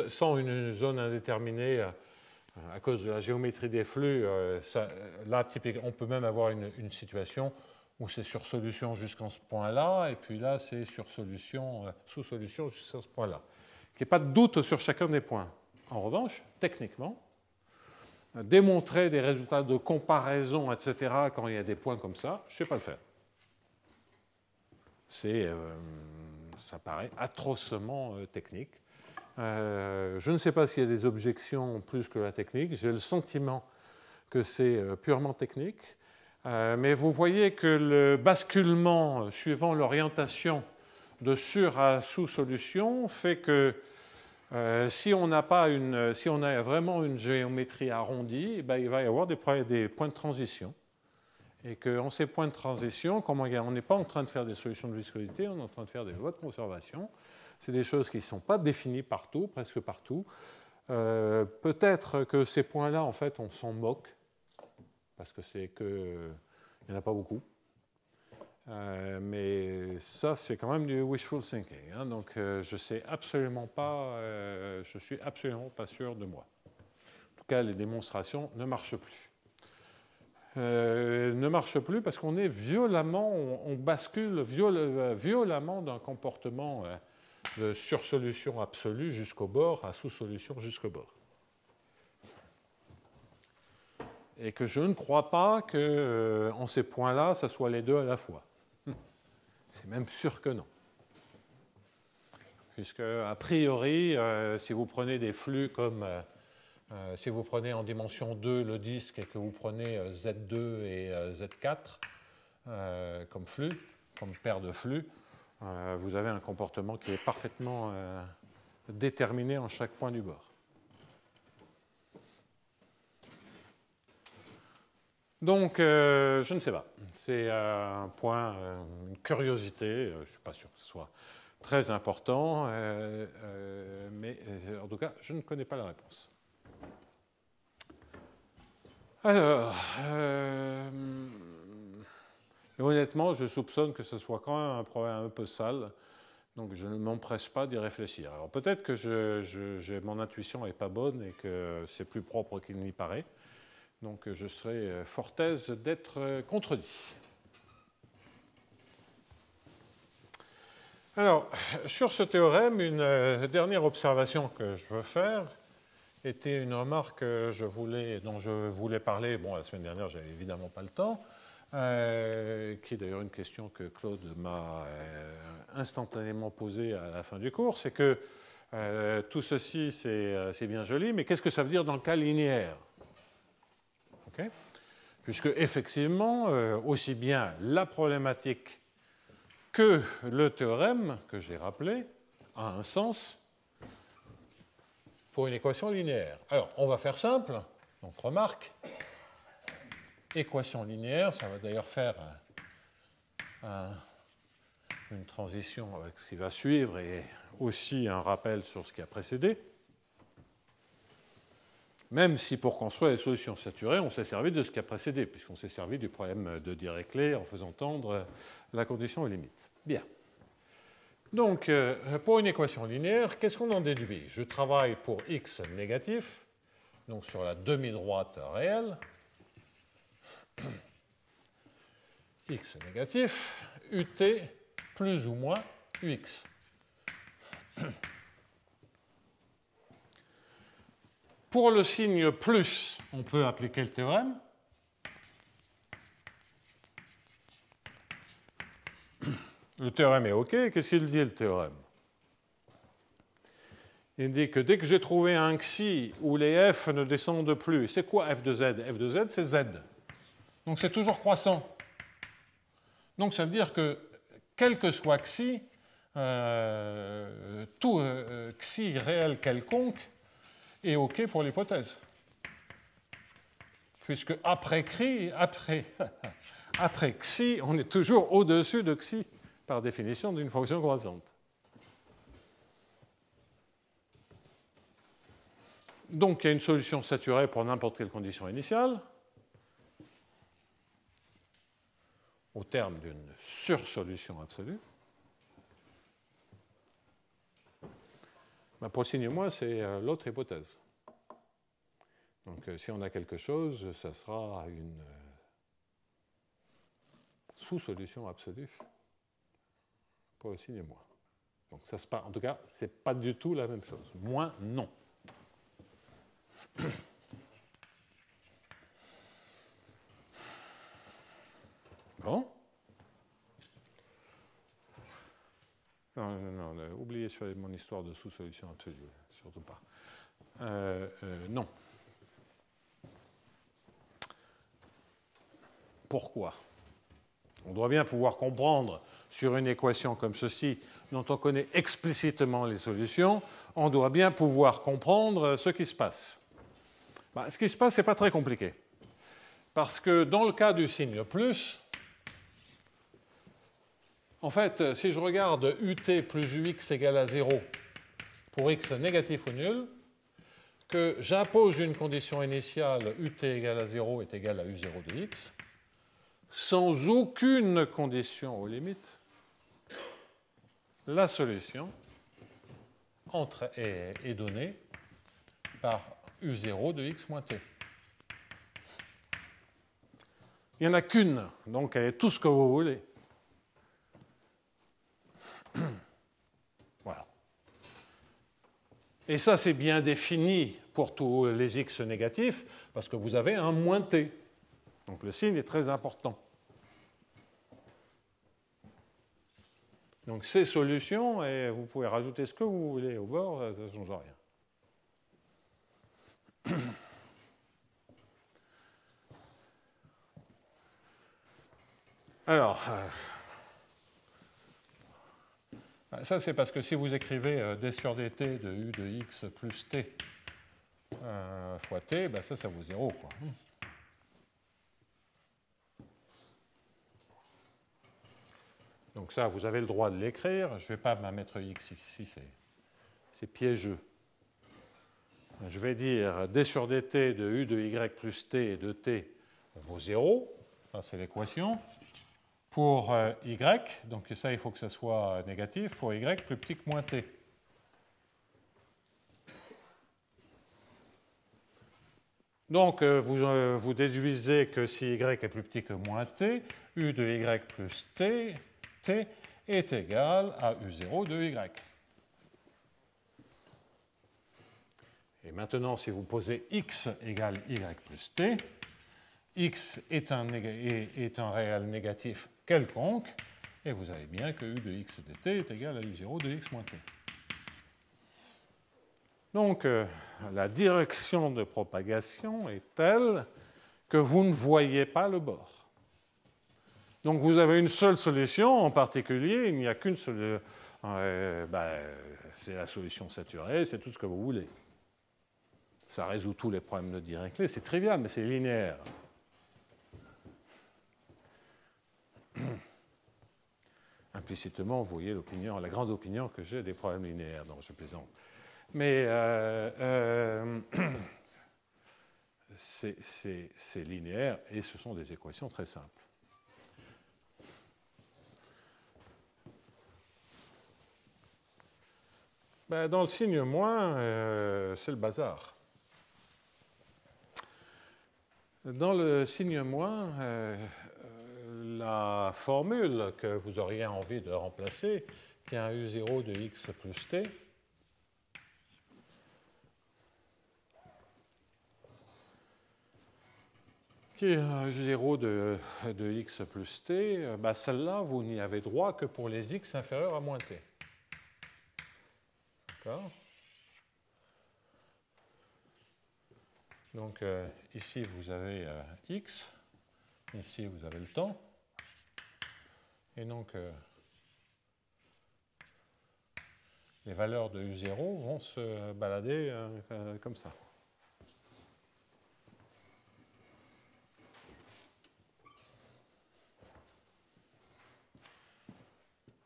A: sans une zone indéterminée à cause de la géométrie des flux. Là, typiquement, on peut même avoir une situation où c'est sur solution jusqu'à ce point-là, et puis là, c'est sur solution, sous solution jusqu'à ce point-là. Il n'y a pas de doute sur chacun des points. En revanche, techniquement, démontrer des résultats de comparaison, etc., quand il y a des points comme ça, je ne sais pas le faire. Ça paraît atrocement technique. Je ne sais pas s'il y a des objections plus que la technique. J'ai le sentiment que c'est purement technique. Mais vous voyez que le basculement suivant l'orientation de sur à sous-solution fait que si on a vraiment une géométrie arrondie, ben, il va y avoir des points de transition. Et qu'en ces points de transition, comme on n'est pas en train de faire des solutions de viscosité, on est en train de faire des lois de conservation. C'est des choses qui ne sont pas définies partout, presque partout. Peut-être que ces points-là, en fait, on s'en moque, parce que il n'y en a pas beaucoup. Mais ça, c'est quand même du wishful thinking. Hein, donc, je suis absolument pas sûr de moi. En tout cas, les démonstrations ne marchent plus. Ne marchent plus parce qu'on est violemment, on bascule violemment d'un comportement de sursolution absolue jusqu'au bord à sous-solution jusqu'au bord. Et que je ne crois pas qu'en ces points-là, ça soit les deux à la fois. C'est même sûr que non. Puisque, a priori, si vous prenez des flux comme... si vous prenez en dimension 2 le disque et que vous prenez Z2 et Z4 comme flux, comme paire de flux, vous avez un comportement qui est parfaitement déterminé en chaque point du bord. Donc, je ne sais pas. C'est un point, une curiosité. Je ne suis pas sûr que ce soit très important, mais en tout cas, je ne connais pas la réponse. Alors, honnêtement, je soupçonne que ce soit quand même un problème un peu sale, donc je ne m'empresse pas d'y réfléchir. Alors peut-être que mon intuition n'est pas bonne et que c'est plus propre qu'il n'y paraît. Donc je serai fort aise d'être contredit. Alors, sur ce théorème, une dernière observation que je veux faire était une remarque dont je voulais parler. Bon, la semaine dernière, je n'avais évidemment pas le temps, qui est d'ailleurs une question que Claude m'a instantanément posée à la fin du cours, c'est que tout ceci, c'est bien joli, mais qu'est-ce que ça veut dire dans le cas linéaire? Okay. Puisque effectivement, aussi bien la problématique que le théorème que j'ai rappelé a un sens pour une équation linéaire. Alors, on va faire simple. Donc, remarque, équation linéaire, ça va d'ailleurs faire une transition avec ce qui va suivre et aussi un rappel sur ce qui a précédé. Même si pour construire les solutions saturées, on s'est servi de ce qui a précédé, puisqu'on s'est servi du problème de Dirichlet en faisant tendre la condition aux limites. Bien. Donc, pour une équation linéaire, qu'est-ce qu'on en déduit? Je travaille pour x négatif, donc sur la demi-droite réelle. X négatif, ut plus ou moins ux. Pour le signe plus, on peut appliquer le théorème. Le théorème est OK. Qu'est-ce qu'il dit, le théorème? Il dit que dès que j'ai trouvé un xi où les f ne descendent plus, c'est quoi f de z? F de z, c'est z. Donc c'est toujours croissant. Donc ça veut dire que, quel que soit xi, tout xi réel quelconque est OK pour l'hypothèse. Puisque après xi, on est toujours au-dessus de xi, par définition d'une fonction croissante. Donc il y a une solution saturée pour n'importe quelle condition initiale, au terme d'une sursolution absolue. Pour le signe moins, c'est l'autre hypothèse. Donc, si on a quelque chose, ça sera une sous-solution absolue pour le signe moins. Donc, ça se passe. En tout cas, ce n'est pas du tout la même chose. Moins, non. Bon. Non, oubliez sur mon histoire de sous-solution absolue, surtout pas. Non. Pourquoi? On doit bien pouvoir comprendre sur une équation comme ceci, dont on connaît explicitement les solutions, on doit bien pouvoir comprendre ce qui se passe. Ce qui se passe, ce n'est pas très compliqué. Parce que dans le cas du signe plus, en fait, si je regarde ut plus ux égale à 0 pour x négatif ou nul, que j'impose une condition initiale ut égale à 0 est égal à u0 de x, sans aucune condition aux limites, la solution est donnée par U0 de x moins t. Il n'y en a qu'une, donc elle est tout ce que vous voulez. Voilà. Et ça, c'est bien défini pour tous les x négatifs, parce que vous avez un moins t. Donc le signe est très important. Donc ces solutions, et vous pouvez rajouter ce que vous voulez au bord, ça ne change rien. Alors, ça c'est parce que si vous écrivez d sur dt de u de x plus t fois t, ben ça vaut 0, quoi. Donc ça, vous avez le droit de l'écrire. Je ne vais pas mettre x ici, c'est piégeux. Je vais dire d sur dt de u de y plus t de t vaut 0. Ça, c'est l'équation. Pour y, donc ça, il faut que ça soit négatif. Pour y plus petit que moins t. Donc, vous déduisez que si y est plus petit que moins t, u de y plus t est égal à u0 de y. Et maintenant, si vous posez x égale y plus t, x est un réel négatif quelconque, et vous avez bien que u de x de t est égal à u0 de x moins t. Donc, la direction de propagation est telle que vous ne voyez pas le bord. Donc, vous avez une seule solution en particulier, il n'y a qu'une seule. C'est la solution saturée, c'est tout ce que vous voulez. Ça résout tous les problèmes de Dirichlet, c'est trivial, mais c'est linéaire. Implicitement, vous voyez l'opinion, la grande opinion que j'ai des problèmes linéaires. Non, je plaisante. Mais c'est linéaire et ce sont des équations très simples. Dans le signe moins, c'est le bazar. Dans le signe moins, la formule que vous auriez envie de remplacer, qui est un U0 de x plus t, qui est un U0 de x plus t, celle-là, vous n'y avez droit que pour les x inférieurs à moins t. D'accord ? Donc ici, vous avez x, ici, vous avez le temps. Et donc, les valeurs de U0 vont se balader comme ça.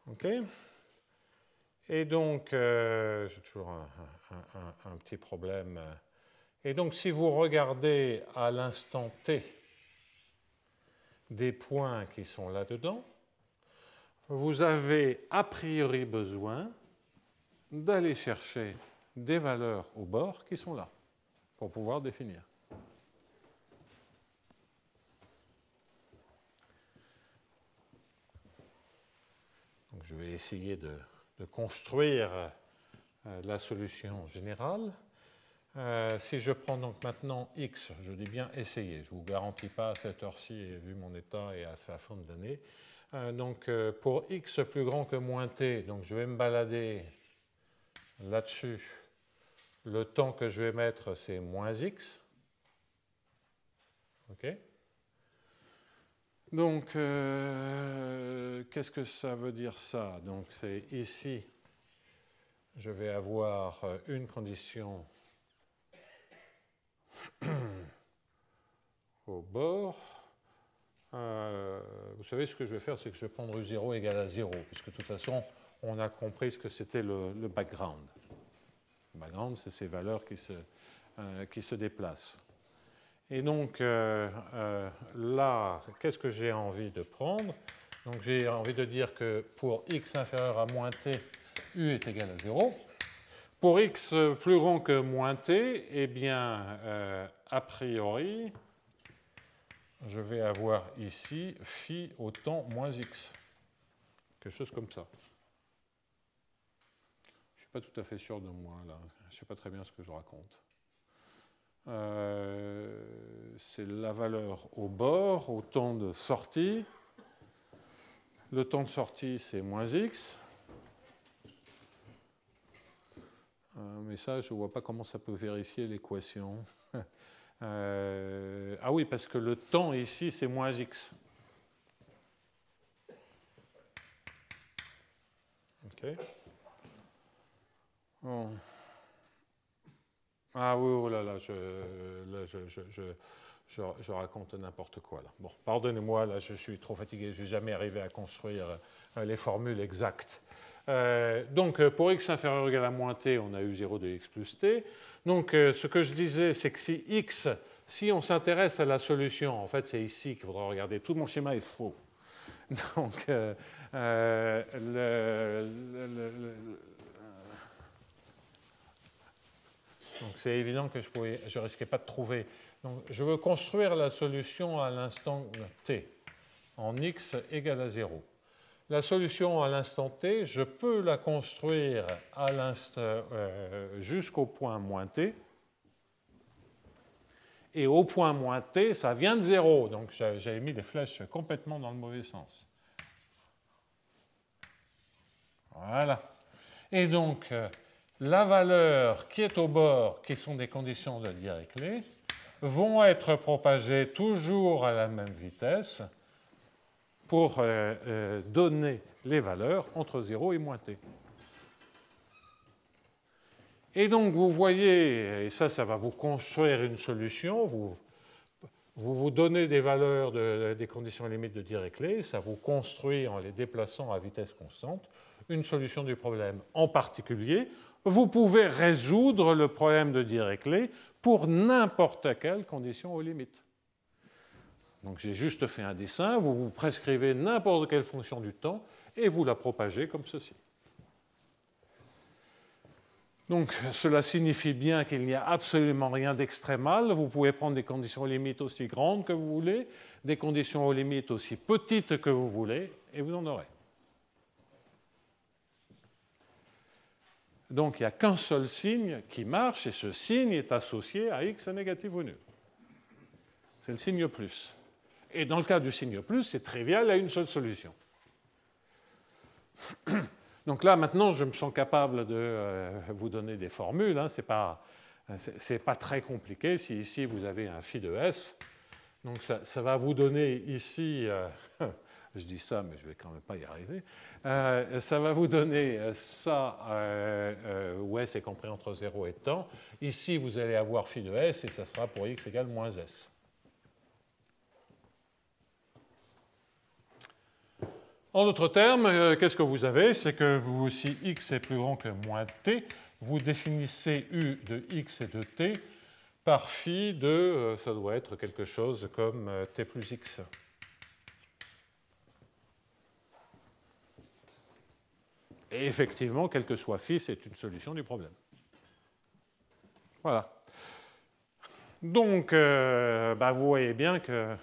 A: OK ? Et donc, j'ai toujours un petit problème. Et donc, si vous regardez à l'instant t des points qui sont là-dedans, vous avez a priori besoin d'aller chercher des valeurs au bord qui sont là, pour pouvoir définir. Donc, je vais essayer de construire la solution générale. Si je prends donc maintenant x, je dis bien essayer, je ne vous garantis pas à cette heure-ci, vu mon état et à la fin de l'année. Donc pour x plus grand que moins t, donc je vais me balader là-dessus. Le temps que je vais mettre, c'est moins x. OK ? Donc, qu'est-ce que ça veut dire ça? Donc, c'est ici, je vais avoir une condition au bord. Vous savez, ce que je vais faire, c'est que je vais prendre U0 égale à 0, puisque de toute façon, on a compris ce que c'était le background. Le background, c'est ces valeurs qui se déplacent. Et donc, là, qu'est-ce que j'ai envie de prendre? Donc, j'ai envie de dire que pour x inférieur à moins t, u est égal à 0. Pour x plus grand que moins t, eh bien, a priori, je vais avoir ici phi au temps moins x. Quelque chose comme ça. Je ne suis pas tout à fait sûr de moi, là. Je ne sais pas très bien ce que je raconte. C'est la valeur au bord, au temps de sortie. Le temps de sortie, c'est moins x. Mais ça, je ne vois pas comment ça peut vérifier l'équation. Ah oui, parce que le temps ici, c'est moins x. OK. Bon. Ah oui, oh là là, je raconte n'importe quoi là. Bon, pardonnez-moi, là, je suis trop fatigué, je n'ai jamais arrivé à construire les formules exactes. Donc, pour x inférieur ou égal à moins t, on a eu 0 de x plus t. Donc, ce que je disais, c'est que si x, si on s'intéresse à la solution, en fait, c'est ici qu'il faudra regarder. Tout mon schéma est faux. Donc, donc c'est évident que je ne risquais pas de trouver. Donc, je veux construire la solution à l'instant t, en x égale à 0. La solution à l'instant t, je peux la construire à jusqu'au point moins t. Et au point moins t, ça vient de 0. Donc j'avais mis les flèches complètement dans le mauvais sens. Voilà. Et donc, la valeur qui est au bord, qui sont des conditions de Dirichlet, vont être propagées toujours à la même vitesse pour donner les valeurs entre 0 et moins t. Et donc, vous voyez, et ça va vous construire une solution, vous donnez des valeurs des conditions limites de Dirichlet, ça vous construit en les déplaçant à vitesse constante une solution du problème. En particulier, vous pouvez résoudre le problème de Dirichlet pour n'importe quelle condition aux limites. Donc j'ai juste fait un dessin, vous prescrivez n'importe quelle fonction du temps et vous la propagez comme ceci. Donc cela signifie bien qu'il n'y a absolument rien d'extrémal. Vous pouvez prendre des conditions aux limites aussi grandes que vous voulez, des conditions aux limites aussi petites que vous voulez, et vous en aurez. Donc il n'y a qu'un seul signe qui marche, et ce signe est associé à x négatif ou nul. C'est le signe plus. Et dans le cas du signe plus, c'est trivial, il y a une seule solution. Donc là, maintenant, je me sens capable de vous donner des formules. Hein. Ce n'est pas très compliqué. Si ici, vous avez un phi de s, donc ça va vous donner ici, je dis ça, mais je ne vais quand même pas y arriver, ça va vous donner ça où s est compris entre 0 et temps. Ici, vous allez avoir phi de s, et ça sera pour x égale moins s. En d'autres termes, qu'est-ce que vous avez? C'est que vous, si x est plus grand que moins t, vous définissez u de x et de t par phi de, ça doit être quelque chose comme t plus x. Et effectivement, quel que soit phi, c'est une solution du problème. Voilà. Donc, vous voyez bien que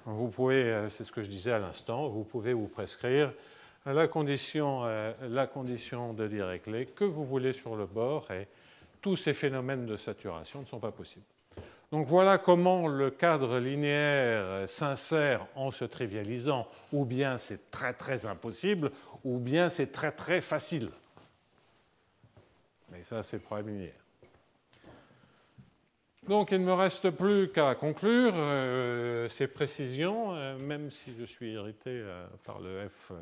A: vous pouvez, c'est ce que je disais à l'instant, vous pouvez vous prescrire la condition de Dirichlet que vous voulez sur le bord, et tous ces phénomènes de saturation ne sont pas possibles. Donc voilà comment le cadre linéaire s'insère en se trivialisant, ou bien c'est très très impossible, ou bien c'est très très facile. Mais ça, c'est le problème linéaire. Donc, il ne me reste plus qu'à conclure ces précisions, même si je suis irrité par le F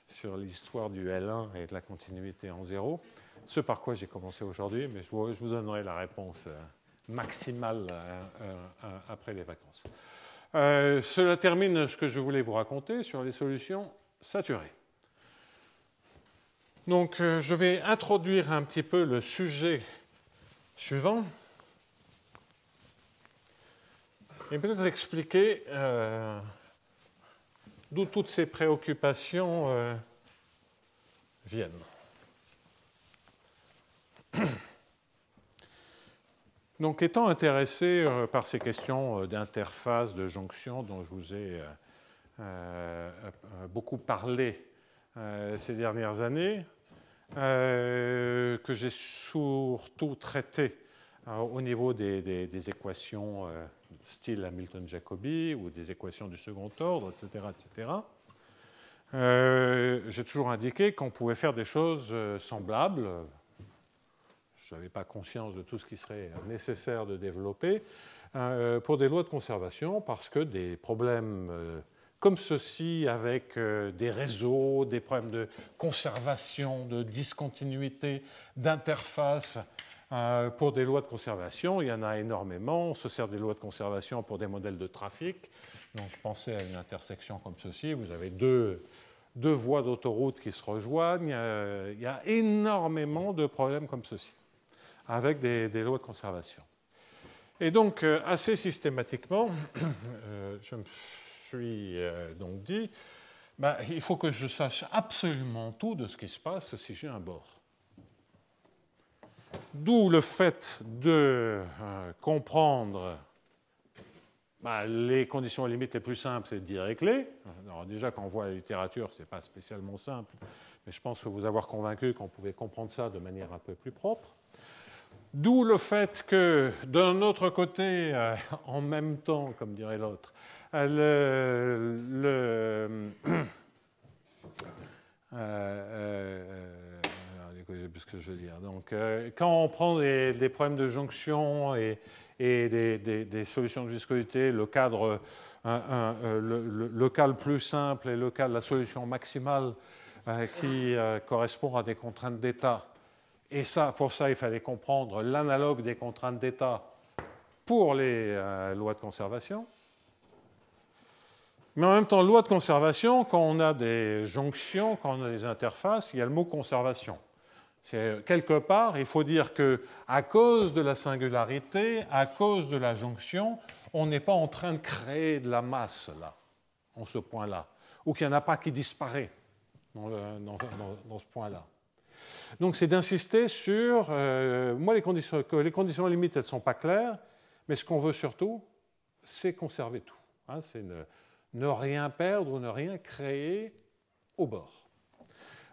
A: sur l'histoire du L1 et de la continuité en 0, ce par quoi j'ai commencé aujourd'hui, mais je vous donnerai la réponse maximale après les vacances. Cela termine ce que je voulais vous raconter sur les solutions saturées. Donc, je vais introduire un petit peu le sujet suivant. Et peut-être expliquer d'où toutes ces préoccupations viennent. Donc, étant intéressé par ces questions d'interface, de jonction, dont je vous ai beaucoup parlé ces dernières années, que j'ai surtout traité au niveau des équations style Hamilton-Jacobi ou des équations du second ordre, etc., etc., j'ai toujours indiqué qu'on pouvait faire des choses semblables. Je n'avais pas conscience de tout ce qui serait nécessaire de développer pour des lois de conservation, parce que des problèmes comme ceci, avec des réseaux, des problèmes de conservation, de discontinuité, d'interface, pour des lois de conservation, il y en a énormément. On se sert des lois de conservation pour des modèles de trafic. Donc, pensez à une intersection comme ceci. Vous avez deux voies d'autoroute qui se rejoignent. Il y a énormément de problèmes comme ceci, avec des lois de conservation. Et donc, assez systématiquement, je me suis donc dit, il faut que je sache absolument tout de ce qui se passe si j'ai un bord. D'où le fait de comprendre les conditions limites les plus simples, c'est de dire les clés. Alors déjà, quand on voit la littérature, ce n'est pas spécialement simple, mais je pense que vous avoir convaincu qu'on pouvait comprendre ça de manière un peu plus propre. D'où le fait que, d'un autre côté, en même temps, comme dirait l'autre, je sais plus ce que je veux dire. Donc, quand on prend des problèmes de jonction et des solutions de viscosité, le cadre, le cas le plus simple est le cas de la solution maximale qui correspond à des contraintes d'état. Et ça, pour ça, il fallait comprendre l'analogue des contraintes d'état pour les lois de conservation. Mais en même temps, loi de conservation, quand on a des jonctions, quand on a des interfaces, il y a le mot conservation. Quelque part, il faut dire qu'à cause de la singularité, à cause de la jonction, on n'est pas en train de créer de la masse, là, en ce point-là, ou qu'il n'y en a pas qui disparaît dans ce point-là. Donc, c'est d'insister sur... moi, les conditions limites, elles ne sont pas claires, mais ce qu'on veut surtout, c'est conserver tout. Hein, c'est ne rien perdre ou ne rien créer au bord.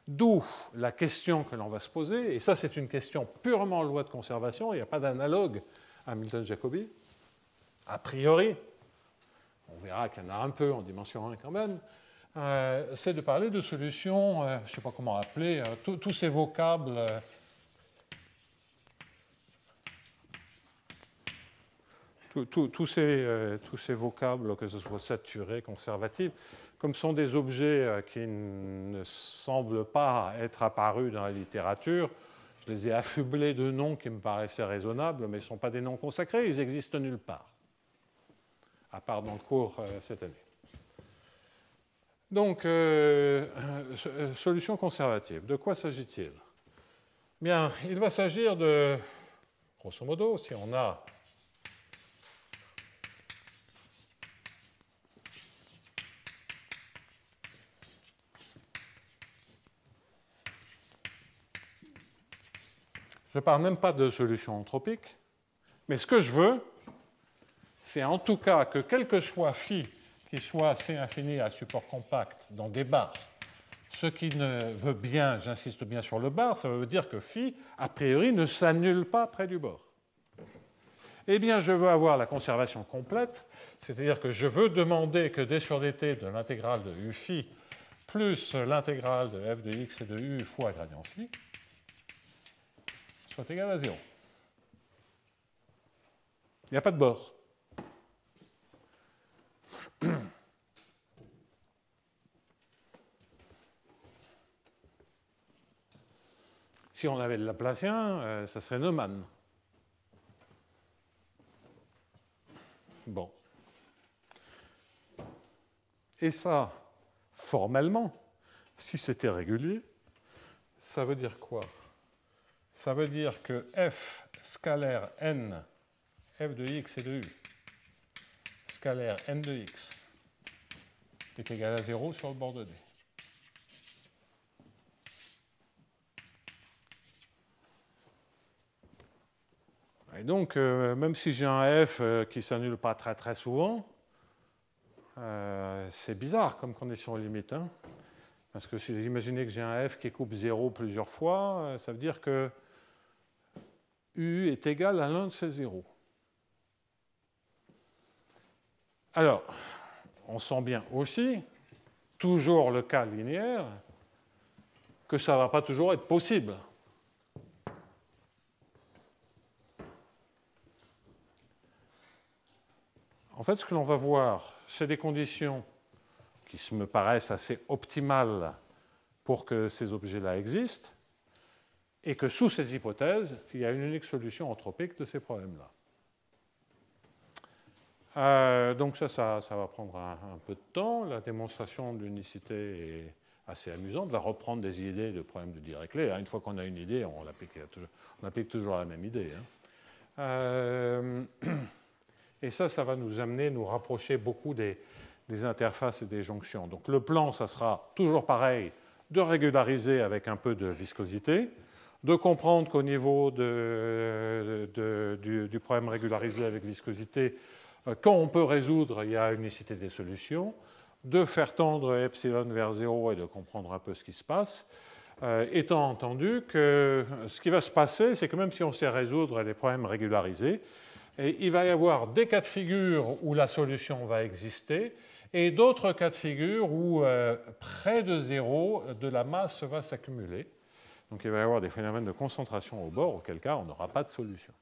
A: D'où la question que l'on va se poser, et ça, c'est une question purement loi de conservation, il n'y a pas d'analogue à Hamilton-Jacobi, a priori. On verra qu'il y en a un peu en dimension 1 quand même. C'est de parler de solutions, je ne sais pas comment appeler, tous ces vocables tous ces vocables, que ce soit saturés, conservatifs, comme sont des objets qui ne semblent pas être apparus dans la littérature, je les ai affublés de noms qui me paraissaient raisonnables, mais ce ne sont pas des noms consacrés, ils existent nulle part, à part dans le cours cette année. Donc, solution conservative. De quoi s'agit-il? Bien, il va s'agir de, grosso modo, si on a je ne parle même pas de solution entropique, mais ce que je veux, c'est en tout cas que quel que soit phi qui soit C infini à support compact dans des barres, ce qui ne veut bien, j'insiste bien sur le bar, ça veut dire que phi, a priori, ne s'annule pas près du bord. Eh bien, je veux avoir la conservation complète, c'est-à-dire que je veux demander que d sur dt de l'intégrale de u phi plus l'intégrale de f de x et de u fois gradient phi soit égal à 0. Il n'y a pas de bord. Si on avait le Laplacien, ça serait Neumann. Bon. Et ça, formellement, si c'était régulier, ça veut dire quoi? Ça veut dire que f scalaire n, f de x et de u, scalaire n de x est égal à 0 sur le bord de D. Et donc, même si j'ai un f qui ne s'annule pas très très souvent, c'est bizarre comme condition limite. Hein, parce que si vous imaginez que j'ai un f qui coupe 0 plusieurs fois, ça veut dire que u est égal à l'un de ces zéros. Alors, on sent bien aussi, toujours le cas linéaire, que ça ne va pas toujours être possible. En fait, ce que l'on va voir, c'est des conditions qui me paraissent assez optimales pour que ces objets-là existent, et que sous ces hypothèses, il y a une unique solution anthropique de ces problèmes-là. Donc ça va prendre un peu de temps. La démonstration de l'unicité est assez amusante. On va reprendre des idées de problèmes de Dirichlet. Une fois qu'on a une idée, on applique toujours la même idée. Hein. Et ça va nous amener, nous rapprocher beaucoup des interfaces et des jonctions. Donc le plan, ça sera toujours pareil, de régulariser avec un peu de viscosité, de comprendre qu'au niveau du problème régularisé avec viscosité, quand on peut résoudre, il y a unicité des solutions, de faire tendre epsilon vers 0 et de comprendre un peu ce qui se passe, étant entendu que ce qui va se passer, c'est que même si on sait résoudre les problèmes régularisés, il va y avoir des cas de figure où la solution va exister et d'autres cas de figure où près de 0, de la masse va s'accumuler. Donc il va y avoir des phénomènes de concentration au bord, auquel cas on n'aura pas de solution.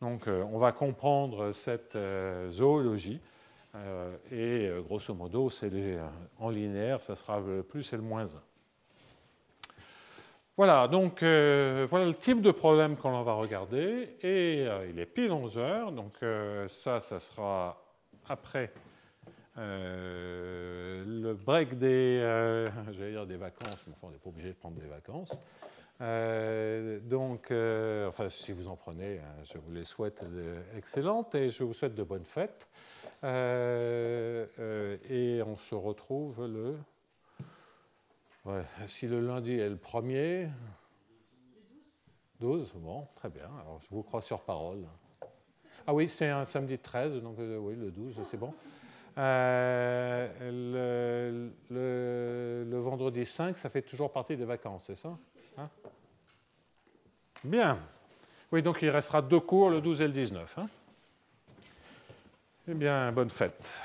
A: Donc on va comprendre cette zoologie et grosso modo, en linéaire, ça sera le plus et le moins 1. Voilà, donc voilà le type de problème qu'on va regarder et il est pile 11 heures, donc ça sera après le break j'allais dire des vacances, mais enfin, on n'est pas obligé de prendre des vacances. Donc, enfin, si vous en prenez, je vous les souhaite excellentes et je vous souhaite de bonnes fêtes. Et on se retrouve le... Ouais, si le lundi est le 1er... 12, bon, très bien. Alors, je vous crois sur parole. Ah oui, c'est un samedi 13, donc oui, le 12, c'est bon. Le vendredi 5, ça fait toujours partie des vacances, c'est ça? Hein? Bien. Oui, donc il restera 2 cours, le 12 et le 19. Hein? Eh bien, bonne fête.